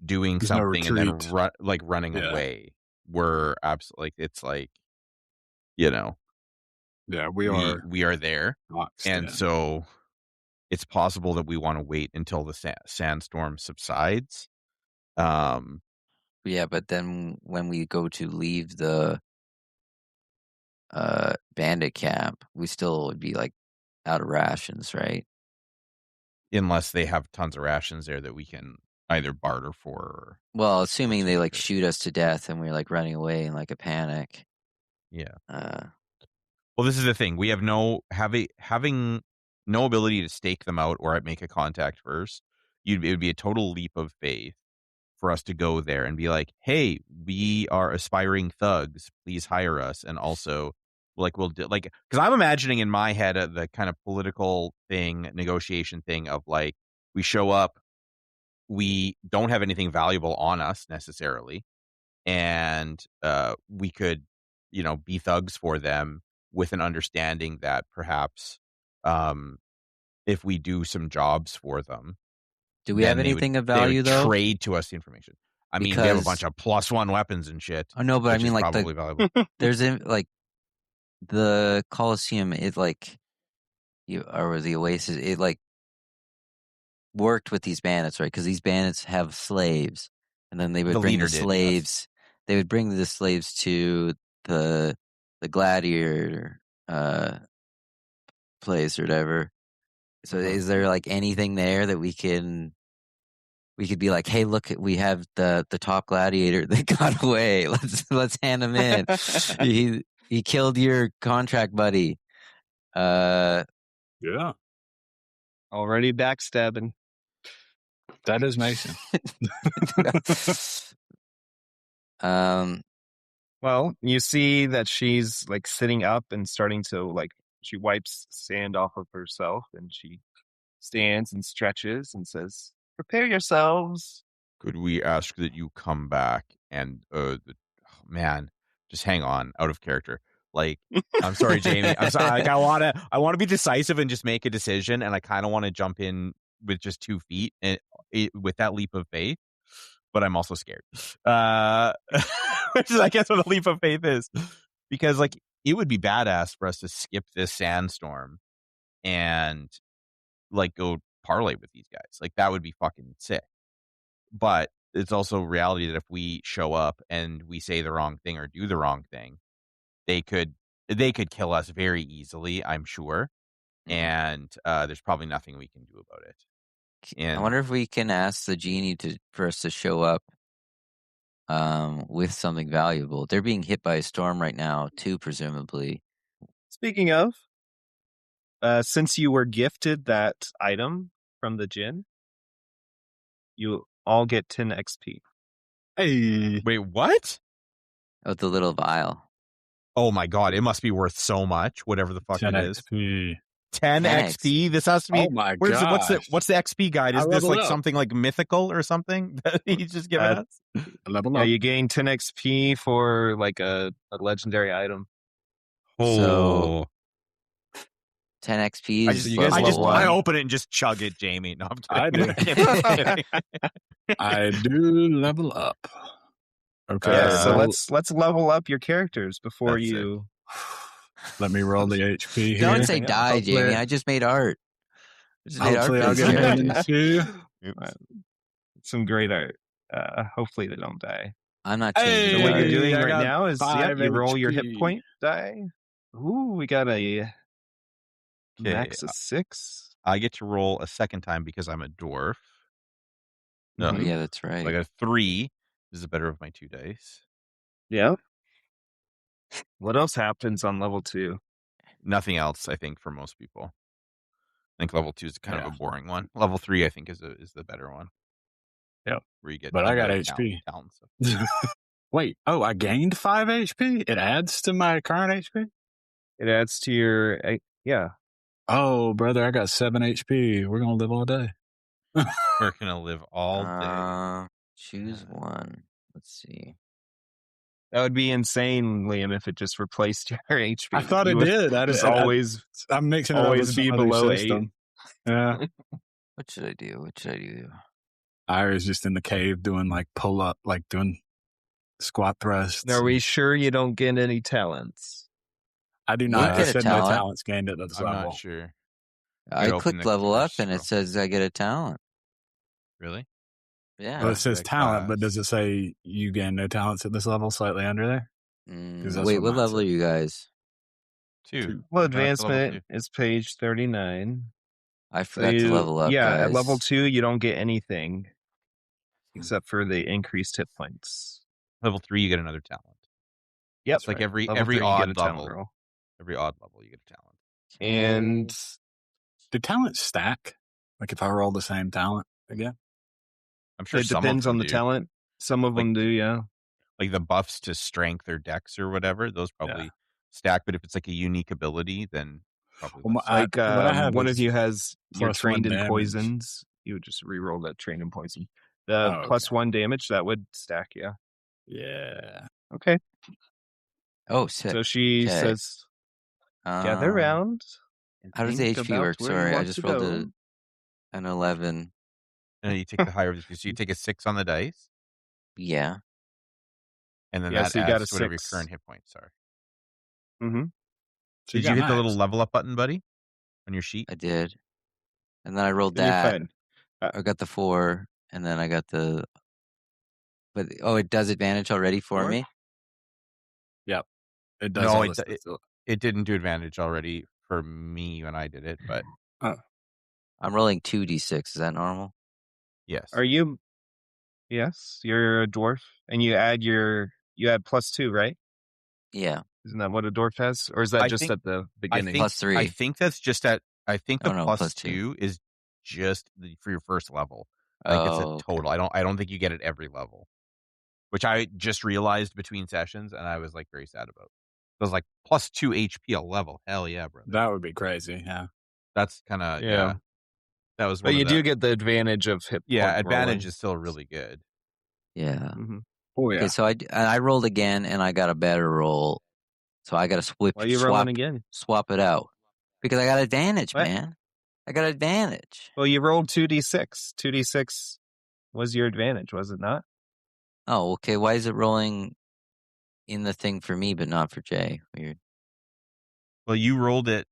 doing There's no something and then retreat. running Yeah. away. We're absolutely it's like, you know, Yeah, we are there, locked and in. so it's possible that we want to wait until the sandstorm subsides. Yeah, but then when we go to leave the bandit camp, we still would be like out of rations, right? Unless they have tons of rations there that we can either barter for. Or, Well, assuming they like good. shoot us to death and we're like running away in like a panic. Yeah. Well, this is the thing. We have having no ability to stake them out or make a contact first. It would be a total leap of faith for us to go there and be like, "Hey, we are aspiring thugs. Please hire us." And also, like, we'll do like because I'm imagining in my head the kind of political thing, negotiation thing of like we show up, we don't have anything valuable on us necessarily, and we could, be thugs for them with an understanding that perhaps if we do some jobs for them, do we have anything of value they would though? trade to us the information. I mean, we have a bunch of +1 weapons and shit. Oh no, but I which mean is like probably valuable. there's like the Colosseum. It like or the Oasis. It like worked with these bandits, right? Because these bandits have slaves, and then they would bring the slaves. They would bring the slaves to the gladiator place or whatever. So is there like anything there that we could be like, hey, look, we have the top gladiator that got away. Let's hand him in. he killed your contract buddy. Yeah, Already backstabbing. that is Mason. Well, you see that she's like sitting up and starting to like she wipes sand off of herself and she stands and stretches and says, "Prepare yourselves." Could we ask that you come back and man, just hang on, out of character. Like, I'm sorry, Jamie. I'm sorry. Like, I want to be decisive and just make a decision, and I kind of want to jump in with just 2 feet and with that leap of faith, but I'm also scared. Which is, I guess, what a leap of faith is, because like it would be badass for us to skip this sandstorm and like go parlay with these guys. Like that would be fucking sick. But it's also reality that if we show up and we say the wrong thing or do the wrong thing, they could kill us very easily, I'm sure. And there's probably nothing we can do about it. And I wonder if we can ask the genie for us to show up with something valuable. They're being hit by a storm right now, too, presumably. Speaking of, since you were gifted that item from the djinn, you all get 10 XP. Hey, wait, what? Oh, the little vial. Oh my god, it must be worth so much, whatever the fuck 10 it is. XP. 10 XP. This has to be. Oh my god! gosh. What's the XP guide? Is I this like leveled up. something like mythical or something that he's just given us? Level Yeah, up. you gain 10 XP for like a legendary item. So 10 XP is level 1. I open it and just chug it, Jamie. No, I'm kidding. I do. I do level up. Okay. Yeah, so let's level up your characters before That's you. Let me roll the HP here. Don't say die, Hopefully- Jamie. I just made art. Hopefully I'll for this get character. into. Some great art. Hopefully they don't die. I'm not Hey, changing So the what art. you're doing I right got now is 5 you roll your hit HP. point die. Ooh, we got a max of 6. I get to roll a second time because I'm a dwarf. No, Oh, yeah, that's right. so I got a 3. This is the better of my 2 dice. Yeah. What else happens on level 2? Nothing else, I think, for most people. I think level 2 is kind of a boring one. Level 3, I think, is the better one. Yep. Where you get But I got indirect HP. talent stuff. Wait, I gained 5 HP? It adds to my current HP? It adds to your yeah. Oh, brother, I got 7 HP. We're gonna live all day. We're gonna live all day. Choose one. Let's see. That would be insane, Liam, if it just replaced your HP. I thought You it would did. I'm mixing it up with always be some other below system. 8. Yeah. What should I do? I was just in the cave doing like pull up, like doing squat thrusts. Are we sure you don't get any talents? I do You not. get I a said talent. no talents gained at this I'm level. not sure. I open clicked the level up curse and it scroll. says I get a talent. Really? Yeah. Well, it says Direct talent, but class. does it say you gain no talents at this level? Slightly under there. Wait, what level are said. you guys? 2. Well, Got it to level advancement 2. is page 39. I forgot to level up, yeah, guys. at level 2, you don't get anything except for the increased hit points. Level 3, you get another talent. Yep. It's like every Level 3, you odd get a talent level. roll. Every odd level, you get a talent. And do talents stack? Like if I roll the same talent again? I'm sure it some depends of them on the do. talent. Some of Like- them do, yeah. Like the buffs to strength or dex or whatever, those probably stack. But if it's like a unique ability, then probably Well, less. Like what I have one is of you has you're plus trained 1 in damage. poisons. You would just re-roll that trained in poison. The plus 1 damage, that would stack, yeah. Yeah. Okay. Oh, sick. So she says, gather round. How does the think HP about work? where you Sorry, I want just to rolled go. an 11. And you take the higher, so you take a 6 on the dice, Yeah. and then Yeah, that so you got adds a to whatever your 6. current hit points are. Mm-hmm. So Did you hit the little level up button, buddy, on your sheet? I did. And then I rolled Then you're that. fine. I got the 4, and then I got the... But it does advantage already for me? Yep. It does. No, it didn't do advantage already for me when I did it, but I'm rolling 2d6. Is that normal? yes. Are you? Yes, you're a dwarf, and you add plus 2, right? Yeah. Isn't that what a dwarf has, or is that just at the beginning? Plus 3. I think that's just at. I think the no, plus 2 is just for your first level. I think it's a total. Okay. I don't think you get it every level, which I just realized between sessions, and I was like very sad about. I was like plus 2 HP a level. Hell yeah, brother. That would be crazy. Yeah. That's kind of yeah. That was. But you do get the advantage of hit. Yeah, advantage rolling. is still really good. Yeah. Mm-hmm. Oh yeah. Okay, so I rolled again, and I got a better roll. So I got to Why are you rolling again? Swap it out. Because I got advantage, man. I got advantage. Well, you rolled 2d6. 2d6 was your advantage, was it not? Oh, okay. Why is it rolling in the thing for me, but not for Jay? Weird. Well, you rolled it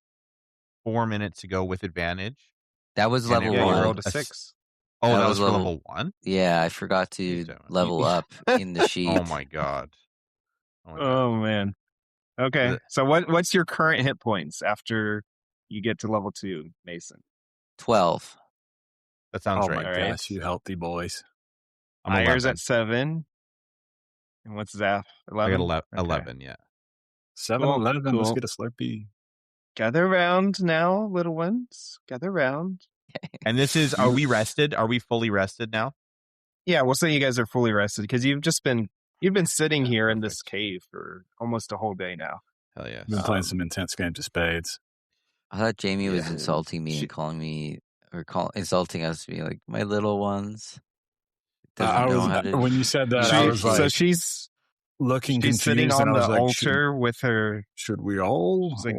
4 minutes ago with advantage. That was level 1. Yeah, you rolled a 6. Oh, that was for level 1? Yeah, I forgot to level up in the sheet. Oh my god. Oh man. Okay. So what's your current hit points after you get to level 2, Mason? 12. That sounds right. right. Oh my gosh, you healthy boys. I'm Ayer's 11. at 7. And what's Zaf? 11? I got 11, yeah. 7, 11, let's get a Slurpee. Gather round now, little ones. Gather round. And this is, are we rested? Are we fully rested now? Yeah, we'll say you guys are fully rested because you've been sitting here in this cave for almost a whole day now. Hell yes. Been playing some intense games of spades. I thought Jamie was insulting me and calling me, insulting us, being like, my little ones. When you said that, I was like, so she's looking confused, sitting on and I the was like, altar with her. Should we all? She's like,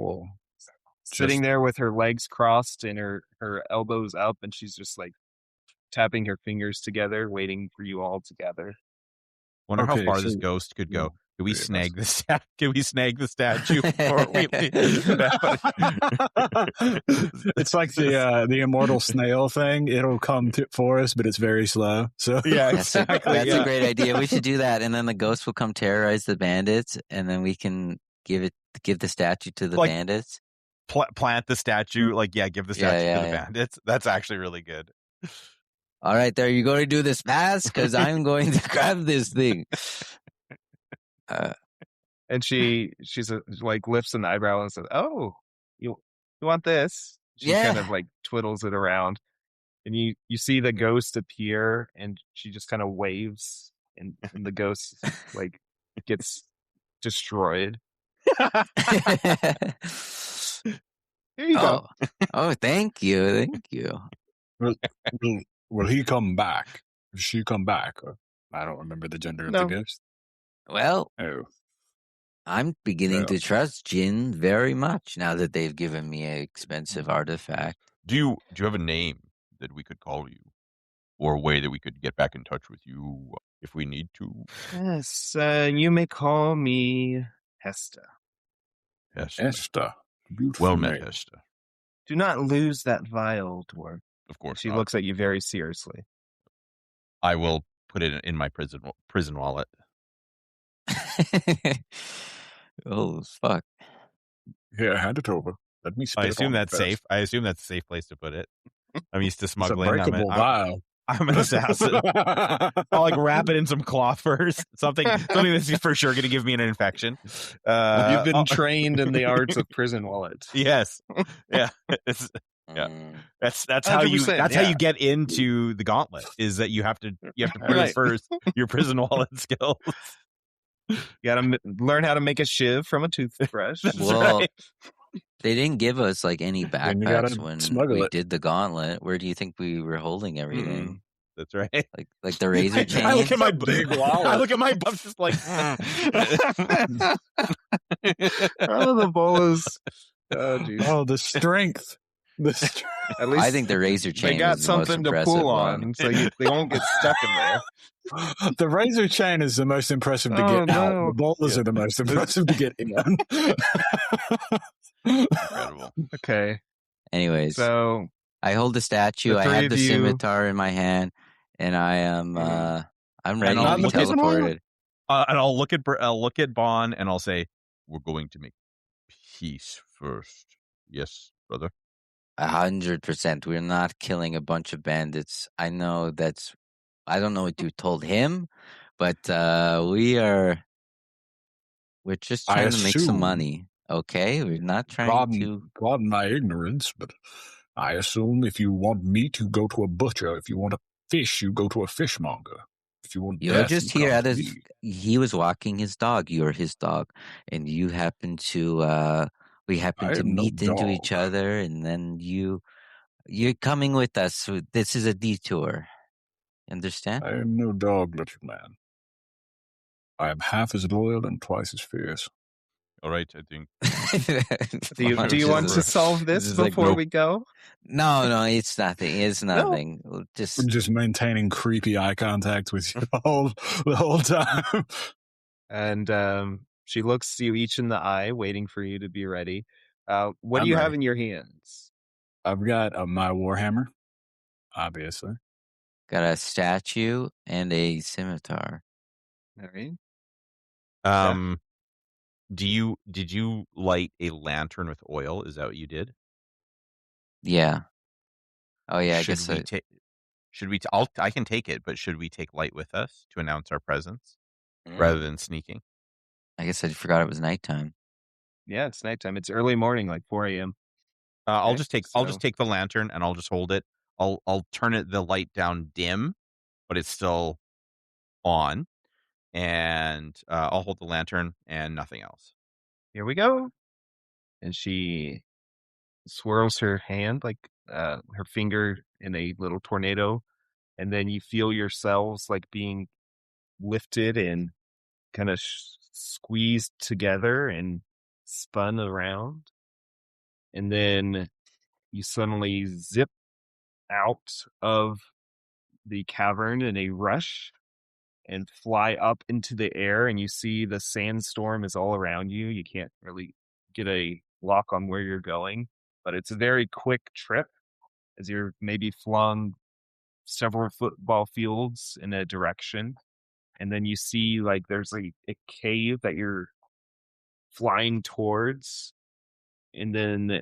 sitting there with her legs crossed and her elbows up, and she's just like tapping her fingers together, waiting for you all to gather. Wonder how far this ghost could go. Can we snag the statue before we leave? It's like the immortal snail thing. It'll come for us, but it's very slow. So yeah, exactly. That's a great idea. We should do that, and then the ghost will come terrorize the bandits, and then we can give the statue to the bandits. Plant the statue, give the statue to the bandits. That's actually really good. All right, there, you're going to do this fast because I'm going to grab this thing. And she's like lifts an eyebrow and says, "Oh, you want this?" She kind of like twiddles it around, and you see the ghost appear, and she just kind of waves, and the ghost like gets destroyed. Here you go. Oh, thank you. Will, will he come back? Will she come back? I don't remember the gender of the No. ghost. Well, Oh, I'm beginning to trust Jin very much now that they've given me an expensive artifact. Do you have a name that we could call you, or a way that we could get back in touch with you if we need to? Yes, you may call me Hesta. Hesta. Beautiful Well met, name. Hesta. Do not lose that vial, dwarf. Of course. She not. looks at you very seriously. I will put it in my prison wallet. Oh, fuck. Here, hand it over. Let me spit I it assume on that's first. safe. I assume that's a safe place to put it. I'm used to It's a smuggling. breakable vial. I'm an assassin. I'll like wrap it in some cloth first. Something that's for sure going to give me an infection. You've been trained in the arts of prison wallet. Yes. Yeah. Yeah. That's how you 100%, how you get into the gauntlet, is that you have to prove Right. first your prison wallet skills. You got to learn how to make a shiv from a toothbrush. Well, right. they didn't give us like any Then you gotta backpacks when smuggle we it. did the gauntlet. Where do you think we were holding everything? That's right. Like the razor chain? I look at my Big wallet. I look at my buff just like Oh, the bolas. Oh, geez. Oh, the strength. At least I think the razor chain they got was the most something to impressive pull one. on, so they won't get stuck in there. The razor chain is the most impressive to Oh, get out. no. The boulders are the most impressive to get in. incredible. Okay, Anyways, so I hold the statue. the I three have of the you- scimitar in my hand, and I am I'm ready I'll to be look at- teleported. And I'll look at Bon and I'll say, "We're going to make peace first." Yes, brother. 100%. We're not killing a bunch of bandits. I know I don't know what you told him, but we're just I trying to make some assume- money. Okay, we're not trying to. Pardon my ignorance, but I assume if you want meat, you go to a butcher. If you want a fish, you go to a fishmonger. If you want You're death, just you here come at to his. me. He was walking his dog. You're his dog, and you happen to. We happen I to am no meet into each dog. other, and then you're coming with us. So this is a detour. Understand? I am no dog, little man. I am half as loyal and twice as fierce. All right, I think. do you want to solve this just like, before nope. we go? No, it's nothing. It's nothing. Just I'm just maintaining creepy eye contact with you the whole time. And she looks you each in the eye, waiting for you to be ready. What do I'm you ready. have in your hands? I've got my warhammer, obviously. got a statue and a scimitar. All right. Did you light a lantern with oil? Is that what you did? Yeah. Oh yeah. I Should guess we I can take it, but should we take light with us to announce our presence rather than sneaking? I guess I forgot it was nighttime. Yeah, it's nighttime. It's early morning, like 4 a.m. I'll Okay, just take the lantern and I'll just hold it. I'll turn the light down dim, but it's still on, and I'll hold the lantern and nothing else. Here we go. And she swirls her hand, like her finger in a little tornado, and then you feel yourselves like being lifted and kind of squeezed together and spun around. And then you suddenly zip out of the cavern in a rush and fly up into the air, and you see the sandstorm is all around you. You can't really get a lock on where you're going, but it's a very quick trip as you're maybe flung several football fields in a direction. And then you see like there's a cave that you're flying towards, and then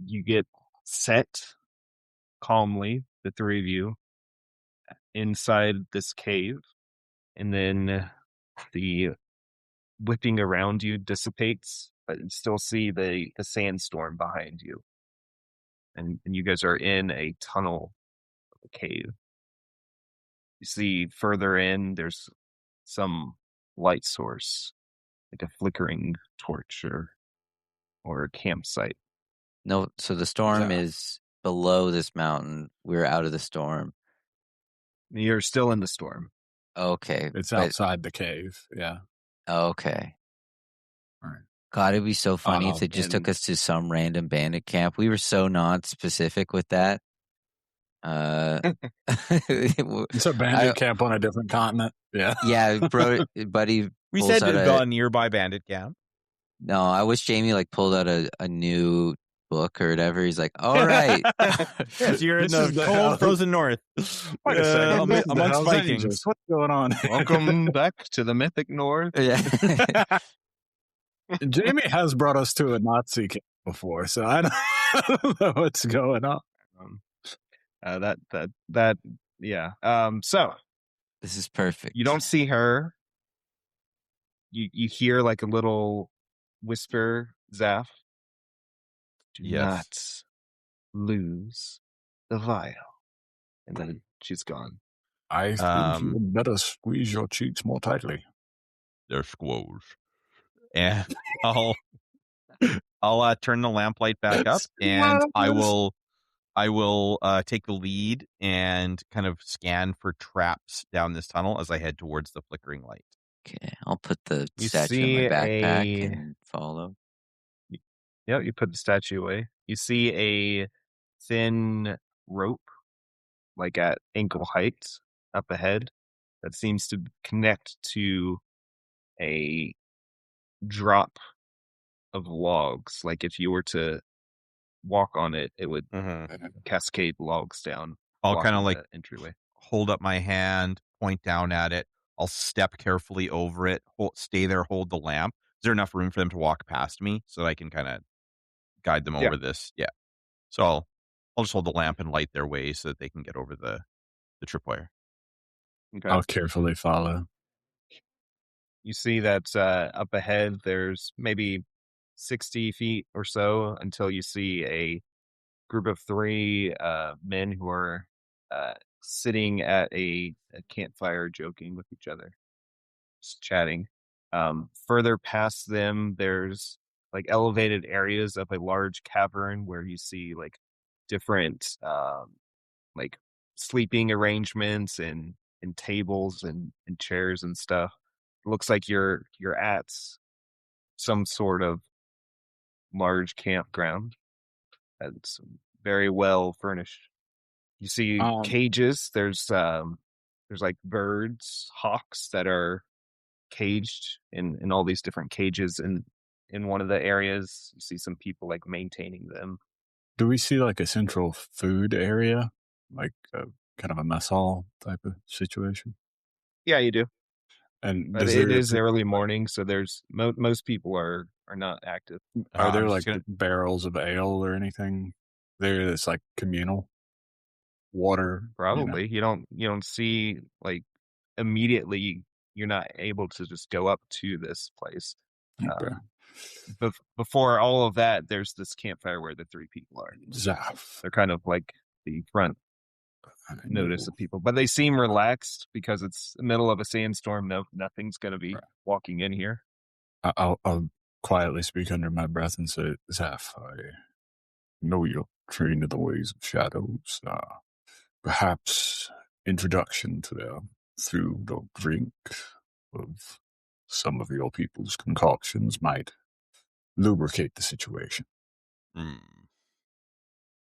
you get set calmly, the three of you, inside this cave, and then the whipping around you dissipates, but you still see the sandstorm behind you. and you guys are in a tunnel of a cave. You see further in, there's some light source, like a flickering torch or a campsite. No, so the storm Yeah. is below this mountain. We're out of the storm. You're still in the storm. Okay. It's but- outside the cave. Yeah. Okay. All right. God, it'd be so funny if they just took and- us to some random bandit camp. We were so non-specific with that. It's a bandit camp on a different continent. Yeah. Yeah, bro, buddy. We pulls said out the nearby bandit camp. No, I wish Jamie pulled out a new book or whatever. He's like, all right. Yes, you're in This is the the cold, hell- frozen north. Wait a second. This is the amongst Hells Vikings. Angels. What's going on? Welcome back to the mythic north. Yeah. Jamie has brought us to a Nazi camp before, so I don't know what's going on. Yeah. So This is perfect. you don't see her. You hear like a little whisper, Zaf. Do Yes. not lose the vial. And then she's gone. I think you would better squeeze your cheeks more tightly. They're squoze. And I'll turn the lamplight back up, and I will take the lead and kind of scan for traps down this tunnel as I head towards the flickering light. Okay, I'll put the You statue in see my backpack a- and follow. Yeah, you put the statue away. You see a thin rope, like at ankle height, up ahead, that seems to connect to a drop of logs. Like if you were to walk on it, it would cascade logs down. I'll kind of blocking the entryway. hold up my hand, point down at it. I'll step carefully over it, stay there, hold the lamp. Is there enough room for them to walk past me so that I can kind of guide them over this? Yeah. So I'll just hold the lamp and light their way so that they can get over the tripwire. Okay. I'll carefully follow. You see that up ahead, there's maybe 60 feet or so until you see a group of 3 men who are sitting at a campfire joking with each other, just chatting. Further past them, there's like elevated areas of a large cavern where you see like different like sleeping arrangements and tables and chairs and stuff. It looks like you're at some sort of large campground that's very well furnished. You see cages. There's like birds, hawks that are caged in all these different cages. And in one of the areas, you see some people like maintaining them. Do we see like a central food area, like kind of a mess hall type of situation? Yeah, you do. And But it is early morning, so there's most people are not active. Are there I'm like just barrels of ale or anything there that's like communal water? Probably you don't see like immediately. You're not able to just go up to this place. Okay. Before all of that, there's this campfire where the 3 people are. Zaf. They're kind of like the front notice of people, but they seem relaxed because it's the middle of a sandstorm. No, nothing's going to be walking in here. I'll quietly speak under my breath and say, Zaf, I know you're trained in the ways of shadows. Perhaps introduction to them through the drink of some of your people's concoctions might lubricate the situation.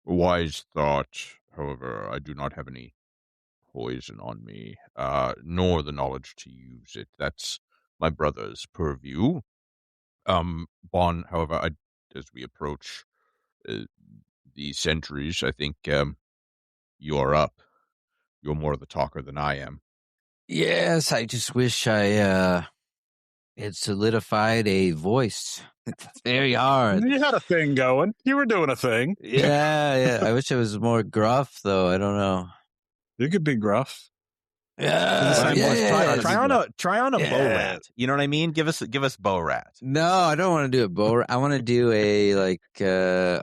Wise thought. However, I do not have any poison on me, nor the knowledge to use it. That's my brother's purview. Bon, however, as we approach the centuries, I think you're up. You're more of the talker than I am. Yes, I just wish I had solidified a voice. It's very hard. You had a thing going. You were doing a thing. Yeah. I wish I was more gruff, though. I don't know. You could be gruff. Try on a bow rat. You know what I mean? Give us bow rat. No, I don't want to do a bow rat. I want to do a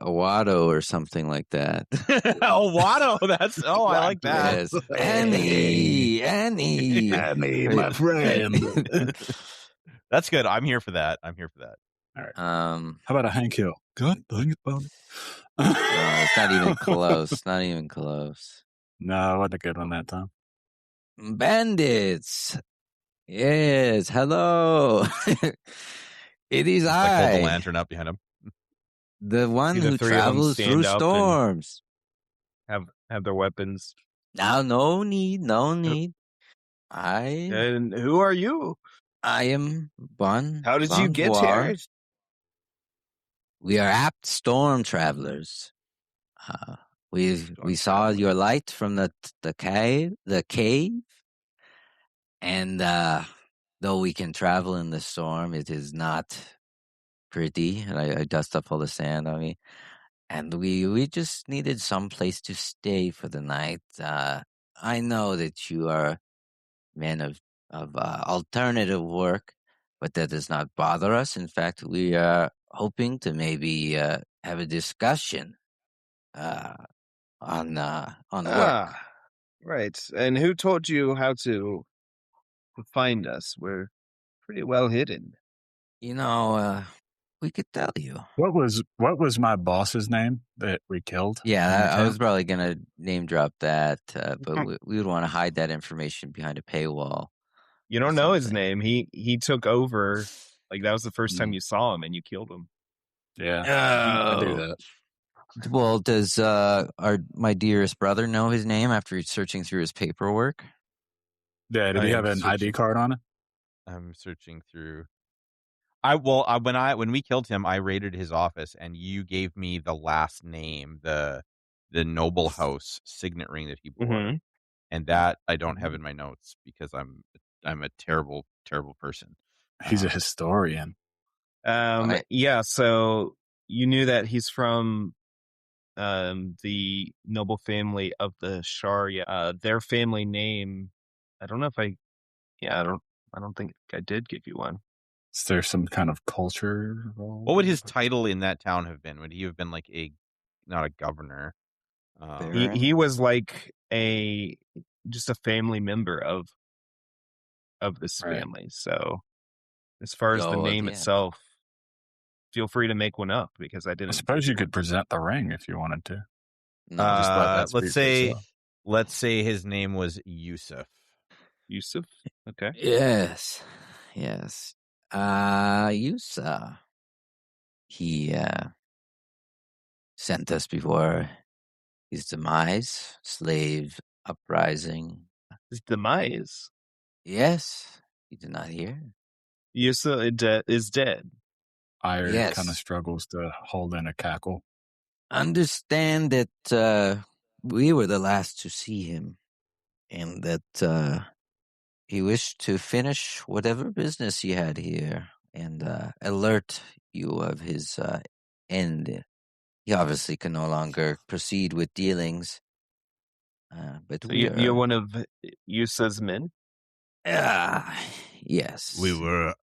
Watto or something like that. Watto. I like that. Yes. Annie, my friend. That's good. I'm here for that. All right. How about a Hank Hill? God dang it, Bonnie. No, it's not even close. Not even close. No, it wasn't a good one that time. Bandits. Yes. Hello. It is I. Hold the lantern up behind him. The one See the who three of them travels stand through up and storms. Have their weapons. Now, no need. And who are you? I am Bon. How did you get Bonvoir. here? We are apt storm travelers. We saw your light from the cave, and though we can travel in the storm, it is not pretty. And I dust up all the sand on me, and we just needed some place to stay for the night. I know that you are men of alternative work, but that does not bother us. In fact, we are hoping to maybe have a discussion on work. Right. And who told you how to find us? We're pretty well hidden. You know, we could tell you. What was my boss's name that we killed? Yeah, I was probably gonna name drop that, but we would want to hide that information behind a paywall. You don't know his name. He took over. Like that was the first time you saw him, and you killed him. Yeah, I do that. Well, does my dearest brother know his name after searching through his paperwork? Yeah, did he have an ID card on it? I'm searching through. When we killed him, I raided his office, and you gave me the last name, the Noble House signet ring that he bore, and that I don't have in my notes because I'm a terrible, terrible person. He's a historian. Yeah. So you knew that he's from the noble family of the Sharia. Their family name. I don't know if I don't think I did give you one. Is there some kind of culture role? What would his title in that town have been? Would he have been like not a governor? He was like just a family member of this family. So as far as the name itself, feel free to make one up because I didn't. I suppose you could present the ring if you wanted to. No, just let's say his name was Yusuf. Yusuf? Okay. Yes. Yusuf. He sent us before his demise, slave uprising. His demise? Yes. You did not hear? Yusuf is dead. Iron kind of struggles to hold in a cackle. Understand that we were the last to see him, and that he wished to finish whatever business he had here and alert you of his end. He obviously can no longer proceed with dealings. But so you're one of Yusuf's men? Yes. We were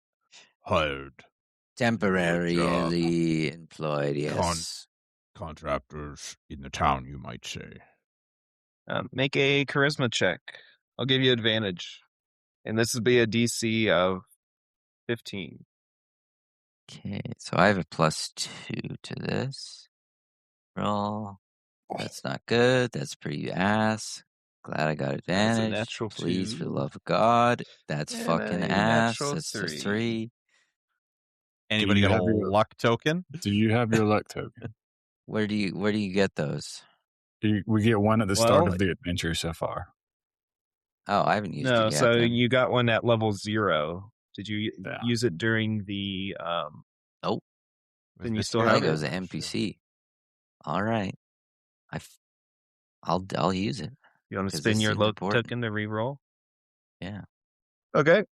hired. Temporarily employed, yes. Contractors in the town, you might say. Make a charisma check. I'll give you advantage. And this would be a DC of 15. Okay, so I have a +2 to this. Roll. That's not good. That's pretty ass. Glad I got advantage. That's a natural Please, 2. for the love of God. That's fucking ass. That's 3. a 3. Anybody got a luck token? Do you have your luck token? Where do you get those? We get one at the start of the adventure so far. Oh, I haven't used it yet. So you got one at level 0. Did you use it during the Nope. Then you still I have think it was an NPC. All right. I'll use it. You want to spin your luck token to re-roll? Yeah. Okay.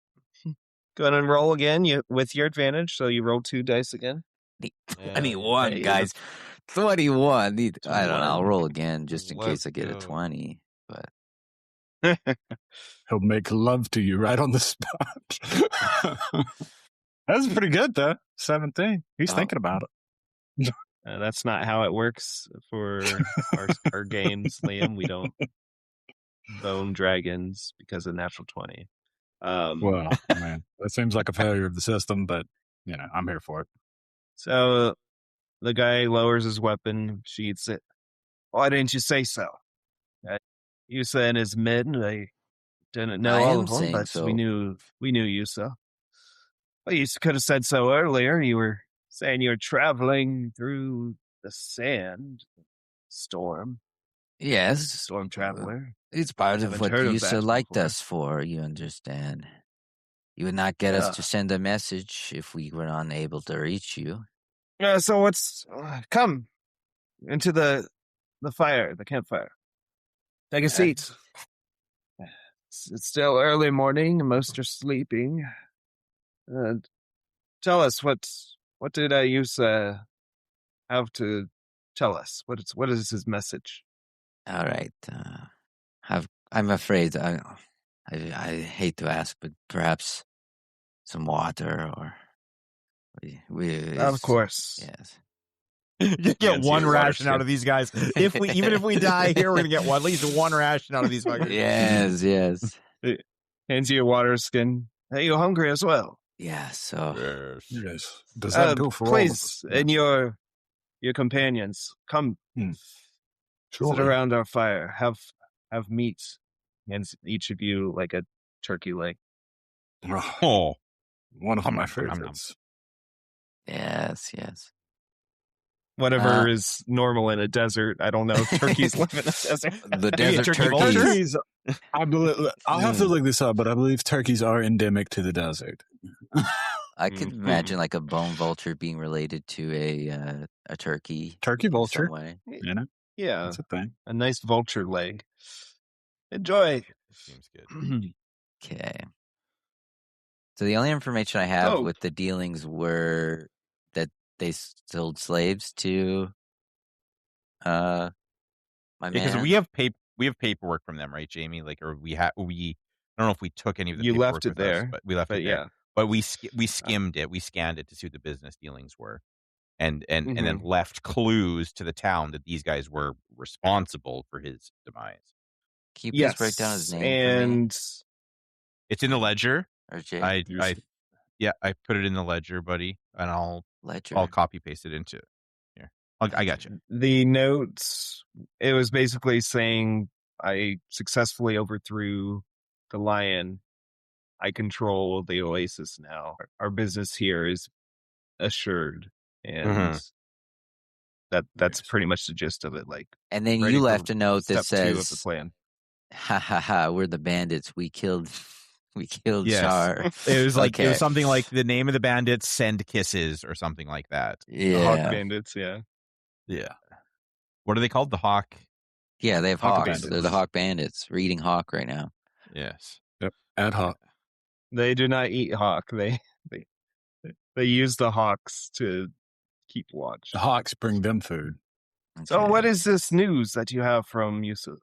Go ahead and roll again with your advantage. So you roll 2 dice again. 21, guys. 21. I don't know. I'll roll again just in case I get a 20. But He'll make love to you right on the spot. That's pretty good, though. 17. He's thinking about it. That's not how it works for our games, Liam. We don't bone dragons because of natural 20. Well, man, that seems like a failure of the system, but, I'm here for it. So the guy lowers his weapon, sheaths it. Why didn't you say so? Yusa and his men, they didn't know I all am of them, saying but so. we knew Yusa. Well, you could have said so earlier. You were saying you were traveling through the sand storm. Yes. Storm traveler. It's part of Haven't what heard of Yusa that liked before. us for, you understand. You would not get us to send a message if we were unable to reach you. So what's... come into the fire, the campfire. Take a seat. It's still early morning. Most are sleeping. Tell us, what did Yusa have to tell us? What is his message? All right. I'm afraid I hate to ask, but perhaps some water or Of course. Yes. You get Hands you one a water ration out skin. of these guys. Even if we die here, we're gonna get at least one ration out of these fuckers. Yes. Hands you a water skin. Are you hungry as well? Yeah, so Yes. Does that go for all of please, us? and your companions, come sit Surely. around our fire. Have meat. Hands each of you like a turkey leg. Oh, one of my nom. favorites. yes. Whatever is normal in a desert. I don't know if turkeys live in a desert. The Maybe a desert turkey turkeys. vulture? Turkeys, I believe, I'll have to look this up, but I believe turkeys are endemic to the desert. I could imagine like a bone vulture being related to a turkey. Turkey in vulture, some way. Yeah, that's a thing. a nice vulture leg. Enjoy. Seems good. Okay. So the only information I have Oh. with the dealings were that they sold slaves to my Because man. we have paperwork from them, right, Jamie? Like, or we I don't know if we took any of the You paperwork left it with there, us, but we left it there. yeah. But we skimmed it, we scanned it to see what the business dealings were, and then left clues to the town that these guys were responsible for his demise. Can you please break down his name for me? It's in the ledger. Or Jay? I put it in the ledger, buddy, and I'll copy paste it into here. I got you. The notes, it was basically saying, I successfully overthrew the lion. I control the oasis now. Our business here is assured, and that's pretty much the gist of it. Like, and then ready you for left a note that step 2 says, of the plan. "Ha ha ha! We're the bandits. We killed Yes. Char." It was like Okay. it was something like the name of the bandits send kisses or something like that. The Hawk Yeah, Bandits, yeah. What are they called? The Hawk. yeah. They have Hawk hawks. bandits. They're the hawk bandits. We're eating hawk right now. Yes. Yep, ad hoc. They do not eat hawk. They use the hawks to keep watch. The hawks bring them food. So Okay. what is this news that you have from Yusuf?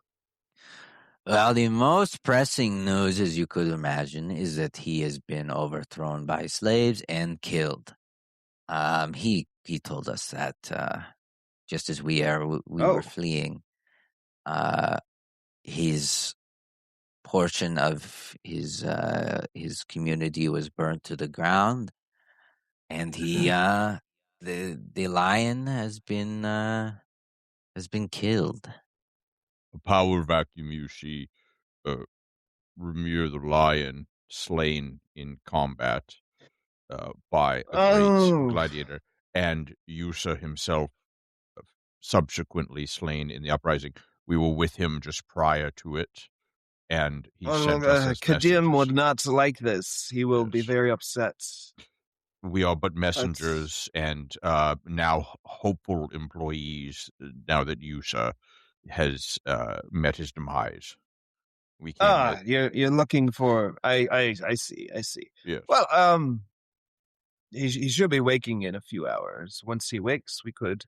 Well, the most pressing news, as you could imagine, is that he has been overthrown by slaves and killed. He told us that just as we were fleeing, his portion of his community was burnt to the ground, and he the lion has been killed. A power vacuum, you see. Remure the lion slain in combat by a great gladiator, and Yusa himself subsequently slain in the uprising. We were with him just prior to it, and he sent us as Kadim messengers. would not like this. He will be very upset. We are but messengers and now hopeful employees now that Yusa has met his demise. We came you're looking for... I see. Yes. Well, he should be waking in a few hours. Once he wakes, we could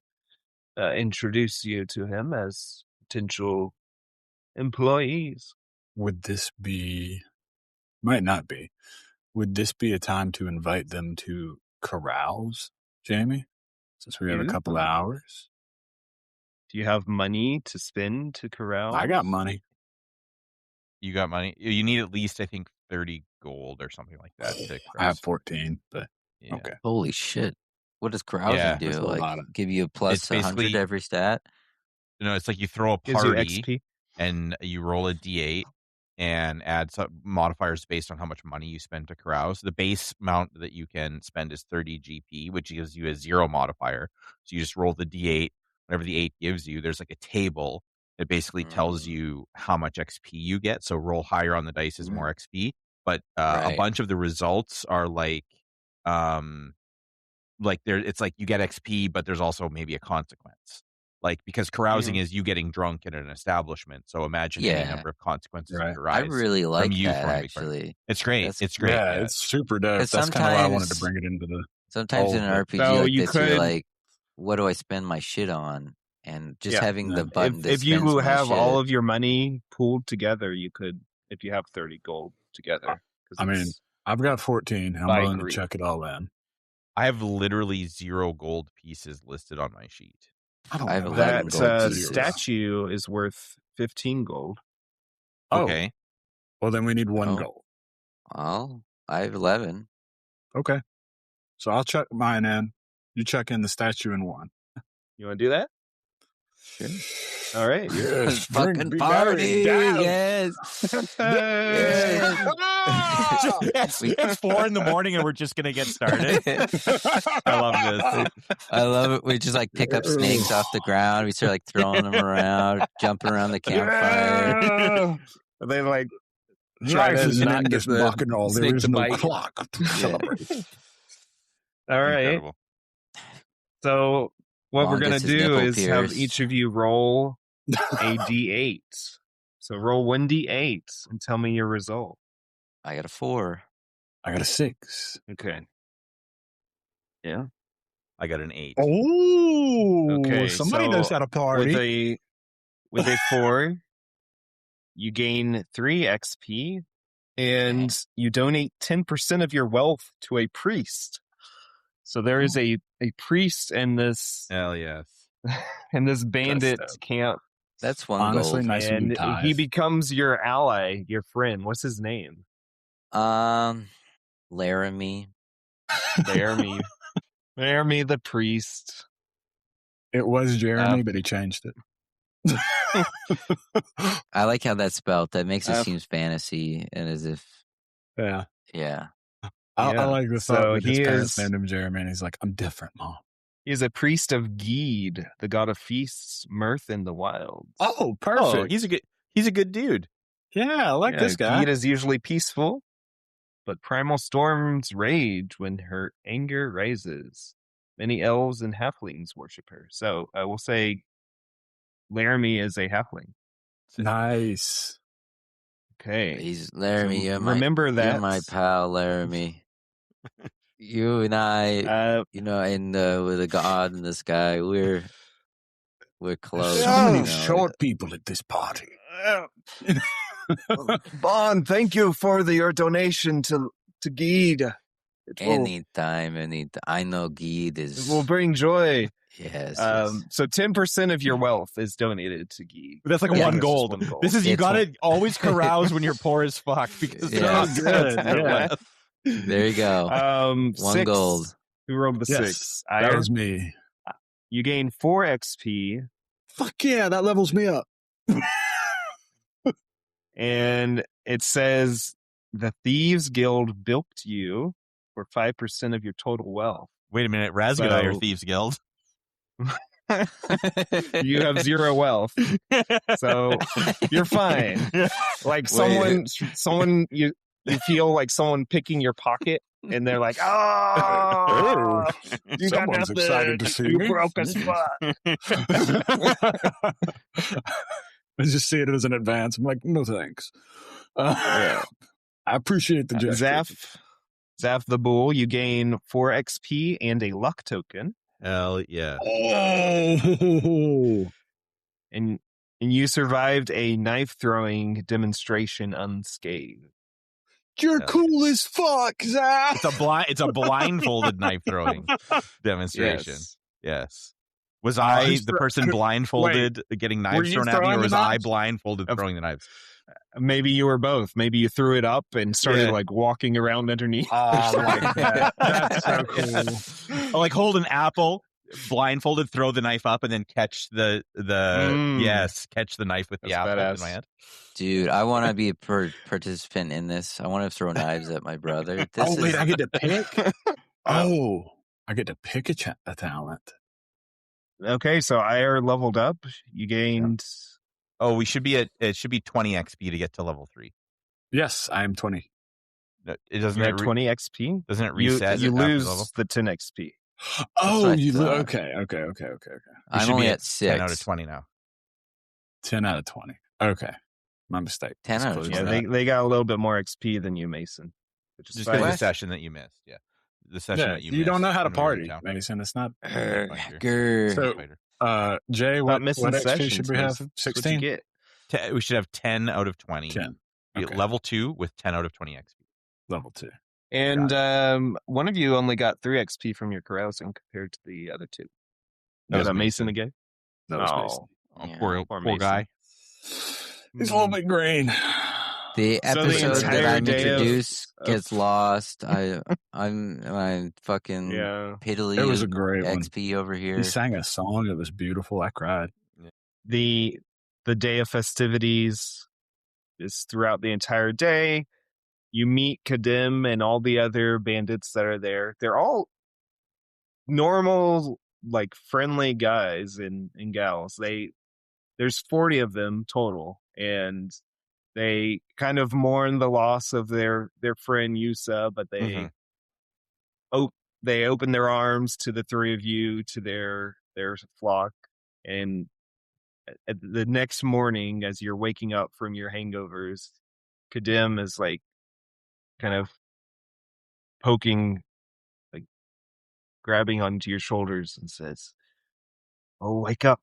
introduce you to him as potential employees. would this be? Might not be. Would this be a time to invite them to carouse, Jamie? Since we have a couple of hours. Do you have money to spend to carouse? I got money. You got money? You need at least, I think, 30 gold or something like that to I have carouse. 14, but Yeah. okay. Holy shit! What does carousing Yeah, do? that's a Like lot of- give you a plus It's 100 basically- every stat? It's like you throw a Gives you party XP. and you roll a d8 and add some modifiers based on how much money you spend to carouse. The base amount that you can spend is 30 GP, which gives you a 0 modifier. So you just roll the d8. Whatever the 8 gives you, there's like a table that basically tells you how much XP you get. So roll higher on the dice is more XP. But a Right. bunch of the results are like there. It's like you get XP, but there's also maybe a consequence. Like, because carousing is you getting drunk at an establishment. So imagine any Yeah. number of consequences Right. that arise. I really like you that, throwing a big party. actually. It's great. That's- It's great. Yeah, it's super dope. 'Cause That's kind of why I wanted to sometimes- bring it into the. Sometimes in an Oh, RPG so like you this, you're could- like, what do I spend my shit on? And just Yeah. having the Yeah. button that If you spends my have shit. all of your money pooled together, you could, if you have 30 gold together. 'cause I mean, it's- I've got 14. I'm By willing to group. check it all in. I have literally 0 gold pieces listed on my sheet. I don't I have know. 11 that gold pieces. statue is worth 15 gold. Oh, Okay. well, then we need 1 Oh. gold. Well, I have 11. Okay. So I'll check mine in. You check in the statue in 1. You want to do that? Sure. All right. Yes, Fucking be party! down. Yes! It's 4 a.m. and we're just gonna get started. I love this. I love it. We just like pick up snakes off the ground. We start like throwing them around, jumping around the campfire. Yeah. They like try Life to is an not get endless the bacchanal. There snake is to no bite. clock to celebrate. All right. Incredible. So what we're Vaughn gonna gets his do nipple is have pierced. each of you roll a d8. So roll 1d8 and tell me your result. I got a 4. I got a 6. Okay. Yeah. I got an 8. Oh, Okay, somebody so knows how to party. With a 4, you gain 3 XP, and you donate 10% of your wealth to a priest. So there is a priest in this Hell yes. bandit That's dope. camp, That's 1 Honestly, gold. nice of you, and Ty. he becomes your ally, your friend. What's his name? Laramie. Laramie. Laramie the priest. It was Jeremy, but he changed it. I like how that's spelled. That makes it Uh, seem fantasy and as if, Yeah. yeah. I Yeah. like the So thought that his he parents is- named him Jeremy, and he's like, I'm different, Mom. He is a priest of Gede, the god of feasts, mirth, and the wilds. Oh, perfect. Oh, he's a good dude. Yeah, I like this guy. Gede is usually peaceful, but primal storms rage when her anger rises. Many elves and halflings worship her. So I will say Laramie is a halfling. Nice. Okay. He's Laramie. So You're my, remember that. You're my pal, Laramie. You and I, with the god in the sky, we're close. So many you know. short people at this party. Bond, thank you for your donation to Gede. Anytime. I know Gede It is. will bring joy. Yes. So 10% of your wealth is donated to Gede. That's like Yeah. 1 That's just gold. 1 gold. This is, you It's gotta always carouse when you're poor as fuck because Yeah. there's Good, not- yeah. There you go. 1 1 gold. Who rolled the Yes, 6? that was me. You gain 4 XP, Fuck yeah, that levels me up. and it says the Thieves Guild bilked you for 5% of your total wealth. Wait a minute, Raz and I are So- Thieves Guild. You have 0 wealth, so you're fine. Like someone you feel like someone picking your pocket, and they're like, "Oh, you got Someone's nothing. excited to see You me." broke as fuck." I just see it as an advance. I'm like, no thanks. Yeah. I appreciate the gesture. Zaf the Bull, you gain 4 XP and a luck token, Hell yeah. Oh, and And you survived a knife throwing demonstration unscathed. You're cool as fuck, Zach. It's a blindfolded knife throwing demonstration. Yes. Was I the person blindfolded getting knives thrown at me, or was I blindfolded throwing the knives? Maybe you were both. Maybe you threw it up and started like walking around underneath. That's so cool. Like hold an apple, blindfolded, throw the knife up, and then catch the catch the knife with the apple in my hand. Dude, I want to be a participant in this. I want to throw knives at my brother. I get to pick? I get to pick a talent. Okay, so Ire leveled up. You gained... Oh, it should be 20 XP to get to level 3. Yes, I am 20. It doesn't have 20 XP? Doesn't it reset? You lose the 10 XP. Oh, okay. I'm only at 6. 10 out of 20 now. 10 out of 20. Okay. My mistake. 10 out of 20. Yeah, they got a little bit more XP than you, Mason. Which is just the session that you missed. Yeah. The session that you missed. You don't know how to party, Mason. It's not. So, Jay, what XP sessions, should we have? 16? We should have 10 out of 20. 10. Okay. Level 2 with 10 out of 20 XP. Level 2. And one of you only got 3 XP from your carousing compared to the other 2. Was that Mason again? That was Mason. Poor guy. He's a little bit green. The episode that I'm introduced gets lost. I'm fucking piddly. It was a great XP one. Over here. He sang a song. It was beautiful. I cried. The day of festivities is throughout the entire day. You meet Kadim and all the other bandits that are there. They're all normal, like friendly guys and gals. There's 40 of them total, and they kind of mourn the loss of their friend Yusa, but they open their arms to the 3 of you, to their flock. And the next morning, as you're waking up from your hangovers, Kadim is like kind of poking, like grabbing onto your shoulders and says, "Oh, wake up.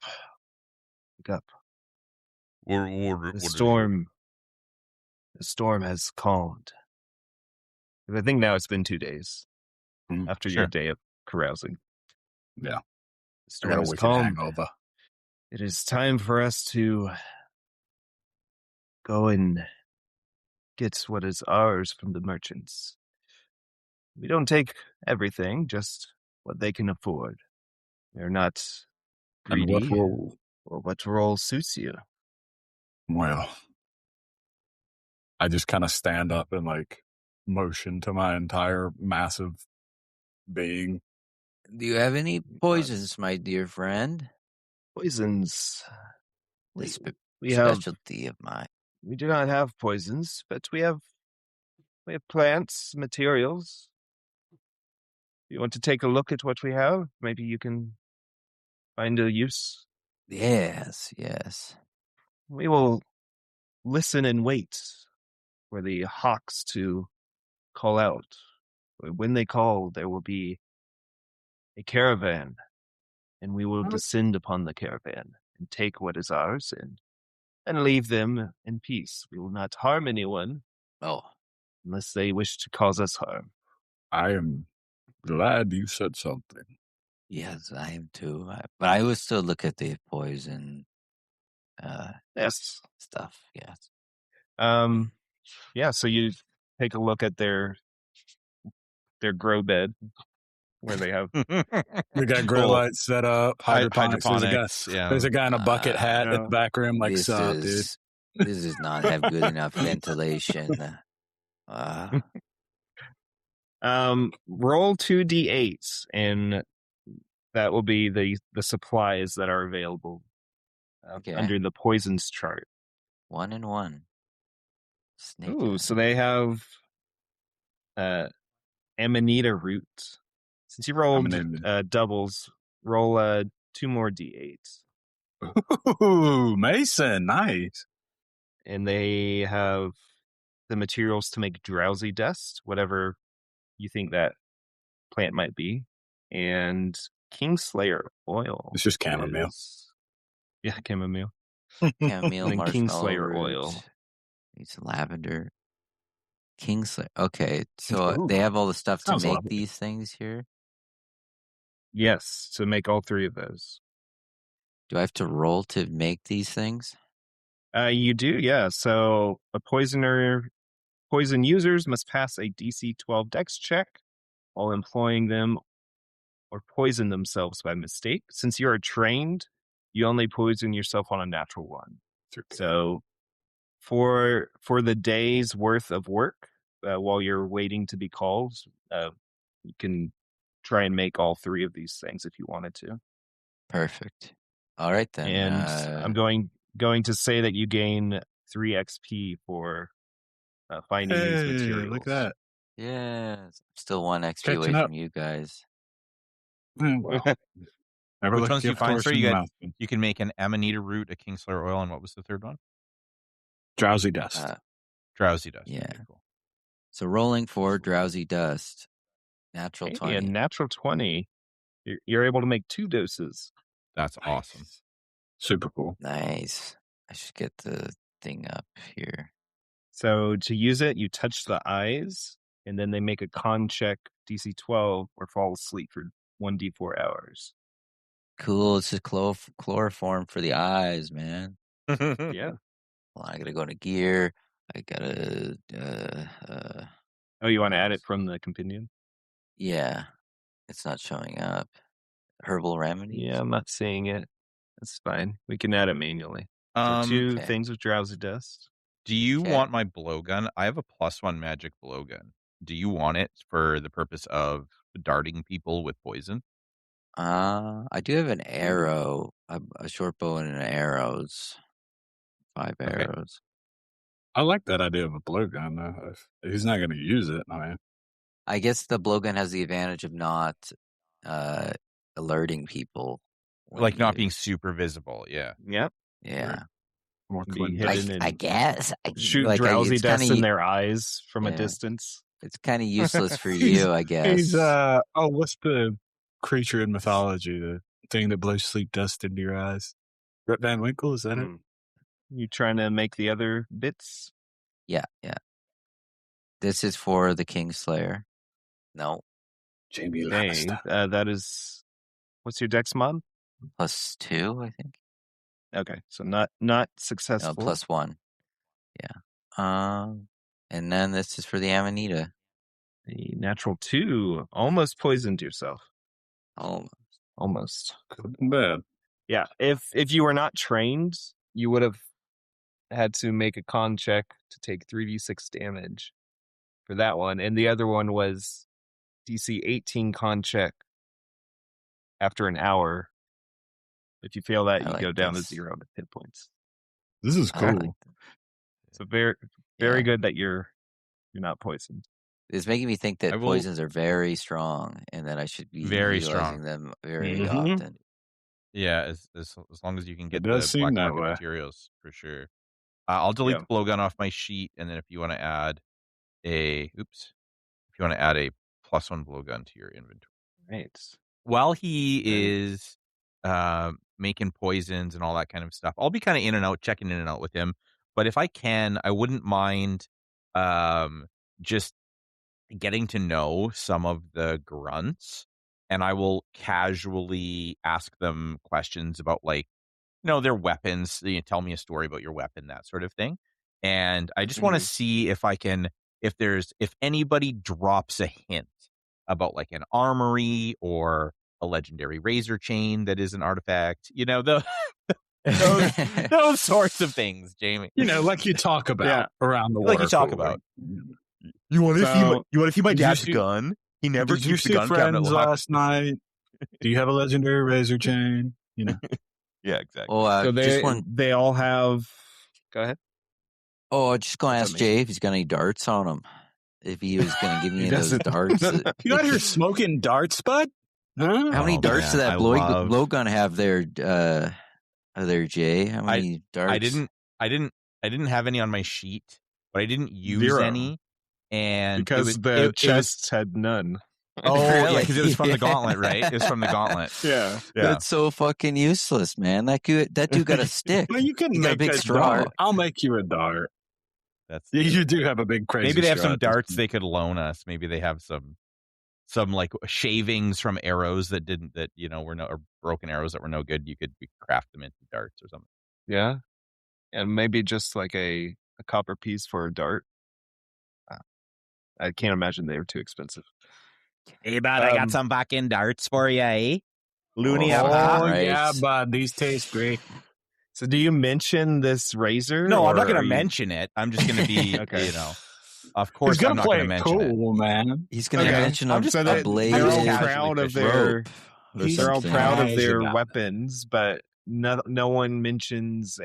Wake up. The storm has calmed." I think now it's been 2 days after your day of carousing. Yeah. The storm has calmed. It is time for us to go and get what is ours from the merchants. We don't take everything, just what they can afford. They're not greedy, or what role suits you. Well, I just kind of stand up and like motion to my entire massive being. Do you have any poisons, my dear friend? Poisons. We specialty of mine. We do not have poisons, but we have plants, materials. You want to take a look at what we have? Maybe you can find a use. Yes. We will listen and wait for the hawks to call out. When they call, there will be a caravan, and we will descend upon the caravan and take what is ours and leave them in peace. We will not harm anyone. Unless they wish to cause us harm. I am glad you said something. Yes, I am too. But I would still look at the poison stuff. Yes. So you take a look at their grow bed where they have we got grow lights set up, hydroponics. There's a guy in a bucket hat at the back room, like, sup, dude. This does not have good enough ventilation. Roll 2d8s, and that will be the supplies that are available under the poisons chart. 1 and 1. Ooh, so they have Amanita root. Since you rolled doubles, roll 2 more d8s. Ooh, Mason, nice. And they have the materials to make drowsy dust, whatever you think that plant might be, and Kingslayer oil. It's just chamomile. Yeah, chamomile. chamomile, And then marshmallow Kingslayer root. oil. It's lavender. Kingslayer. Okay, so Ooh, they have all the stuff to sounds make lovely. these things here. Yes, to make all 3 of those. Do I have to roll to make these things? You do, yeah. So a poison users must pass a DC 12 Dex check while employing them or poison themselves by mistake. Since you are trained, you only poison yourself on a natural one. Okay. So for the day's worth of work, while you're waiting to be called, you can try and make all 3 of these things if you wanted to. Perfect. All right then. And I'm going to say that you gain 3 XP for finding these materials. Look at that. Yeah, still 1 XP Catching away up. from you guys. Well, never Which look ones do you gift find, horse sir? in You the got- mouth. You can make an Amanita root, a Kingslayer oil, and what was the third one? Drowsy dust. Drowsy dust. Yeah. Okay, cool. So rolling for drowsy dust. Natural Hey, 20. a natural 20. You're able to make 2 doses. That's awesome. Super cool. Nice. I should get the thing up here. So to use it, you touch the eyes, and then they make a con check DC 12 or fall asleep for 1d4 hours. Cool. It's just chloroform for the eyes, man. Yeah. Well, I gotta go to gear. I gotta. Oh, you want to add it from the compendium? Yeah, it's not showing up. Herbal remedies. Yeah, I'm not seeing it. That's fine. We can add it manually. So 2 okay. things with drowsy dust. Do you Okay. want my blowgun? I have a +1 magic blowgun. Do you want it for the purpose of darting people with poison? I do have an arrow, a short bow and an arrows. 5 Okay. arrows. I like that idea of a blowgun, though. If he's not going to use it, I mean, I guess the blowgun has the advantage of not alerting people. when Like not you- being super visible. Yeah. Yep. Yeah. more Be clean. hidden I and guess. shoot like, drowsy it's dust kinda, in their eyes from a Yeah. distance. It's kind of useless for He's- you, I guess. He's, what's the creature in mythology? The thing that blows sleep dust into your eyes? Rip Van Winkle, is that it? You trying to make the other bits? Yeah. This is for the Kingslayer. No, Jamie Okay, Lannister. that is. What's your dex mod? +2, I think. Okay, so not No, successful. +1. Yeah. And then this is for the Amanita. The natural 2 almost poisoned yourself. Oh, Almost. Good and bad. Yeah, if you were not trained, you would have had to make a con check to take 3d6 damage for that one, and the other one was DC 18 con check after an hour. If you fail that, I you like go down this. to 0 hit points. This is I cool. like that. So very Yeah. good that you're not poisoned. It's making me think that I will- poisons are very strong and that I should be Very utilizing strong. them very Mhm. often. Yeah, as long as you can get does the seem black that market way. materials for sure. I'll delete Yeah. the blowgun off my sheet, and then if you want to add a +1 blowgun to your inventory. Right. While he Right. is making poisons and all that kind of stuff, I'll be kind of in and out, checking in and out with him. But if I can, I wouldn't mind just getting to know some of the grunts, and I will casually ask them questions about, like, their weapons. Tell me a story about your weapon, that sort of thing. And I just want to see if I can, if anybody drops a hint about like an armory or a legendary razor chain that is an artifact, those sorts of things, Jamie. Like you talk about around the Like you water talk cooler. about. You want So, to see my did you dad's see- gun? He never Did you keeps the see gun cabinet Friends locked. last night? Do you have a legendary razor chain? Yeah, exactly. Oh, So just one. they all have. Go ahead. Oh, just gonna What's ask up, Jay if he's got any darts on him. If he was gonna give me He those doesn't. darts. You out here smoking darts, bud? Huh? How many Oh, darts man, did that I love- blowgun have there? There, Jay. How many darts? I didn't have any on my sheet, but I didn't use 0. any. And Because the it was chests had none. Oh, yeah, Really? because it was from the Gauntlet, right? It was from the Gauntlet. Yeah. That's so fucking useless, man. That dude got a stick. Well, you can He got a make big a straw. dart. I'll make you a dart. That's You do have a big crazy. maybe they have straw some at this darts point. they could loan us. Maybe they have some like shavings from arrows that were or broken arrows that were no good. You could craft them into darts or something. Yeah. And maybe just like a copper piece for a dart. I can't imagine they were too expensive. Hey, bud, I got some fucking darts for you, eh? Looney up, huh? Oh Right. yeah, bud. These taste great. So do you mention this razor? No, I'm or not going are to you- mention it. I'm just going to be, Okay. of course He's I'm gonna not play going to it mention it. cool, man. He's gonna Okay. mention I'm a, just- a I'm blade. They're all casually proud of fishing. their rope or they're all something. proud of their Casual. weapons, but no one mentions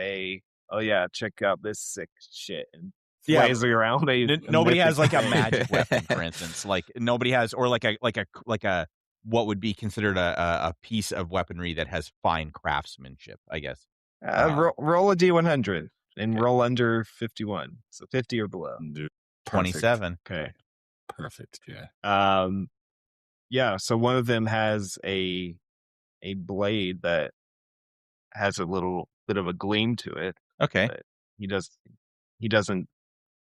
oh yeah, check out this sick shit and Yeah. flays around. Nobody has like a thing. magic weapon, for instance. Like nobody has, or like a what would be considered a piece of weaponry that has fine craftsmanship, I guess. Roll a D100 and Okay. roll under 51, so 50 or below. Dude, 27. Okay. perfect. Yeah. Yeah. So one of them has a blade that has a little bit of a gleam to it. Okay. But he doesn't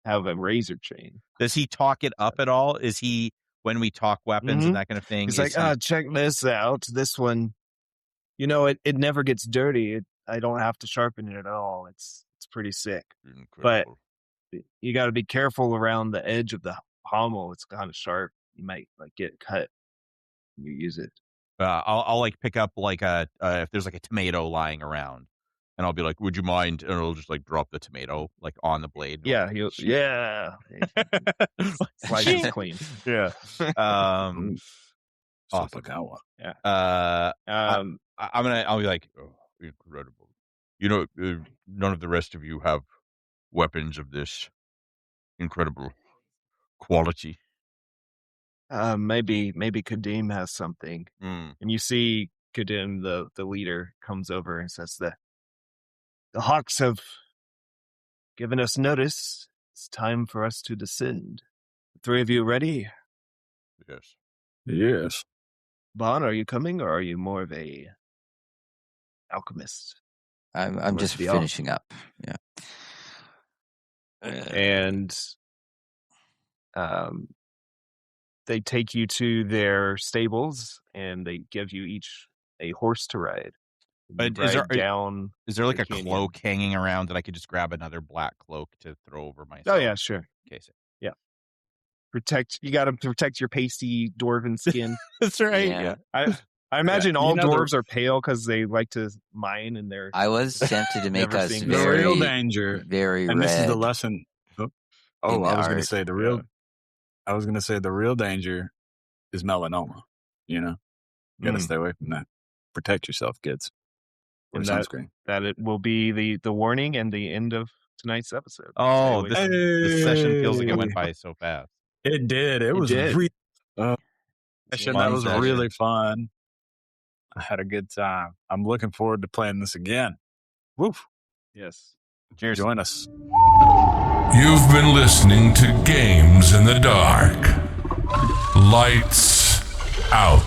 have a razor chain. Does he talk it up at all? Is he, when we talk weapons and that kind of thing? He's like, check this out. This one, it never gets dirty. I don't have to sharpen it at all. It's pretty sick. But you got to be careful around the edge of the pommel. It's kind of sharp. You might get cut when you use it. I'll like pick up like if there's like a tomato lying around, and I'll be like, "Would you mind?" And it'll just like drop the tomato like on the blade. Yeah, slices clean. Yeah. Awesome. Sopagawa. Yeah. I'll be like, oh, incredible. None of the rest of you have weapons of this incredible quality. Maybe Kadim has something. Mm. And you see Kadim, the leader, comes over and says that the Hawks have given us notice. It's time for us to descend. The three of you ready? Yes. Yes. Bon, are you coming, or are you more of a alchemist? I'm just finishing up. Yeah. And they take you to their stables, and they give you each a horse to ride. But is there like the a canyon. cloak hanging around that I could just grab another black cloak to throw over myself? Oh yeah, sure. Okay, so. You got to protect your pasty dwarven skin. That's right. Yeah. I imagine all the- dwarves are pale because they like to mine in their. I was tempted to make Never us seen The very, real danger, very and red. this is the lesson. in I the was going to art. say I was going to say the real danger is melanoma. You got to stay away from that. Protect yourself, kids. Or And sunscreen. that it will be the warning and the end of tonight's episode. Oh, Stay away this session feels like it went by so fast. It did. It was did. really. Session that Fun was session. really fun. I had a good time. I'm looking forward to playing this again. Woof. Yes. Cheers. Join us. You've been listening to Games in the Dark. Lights out.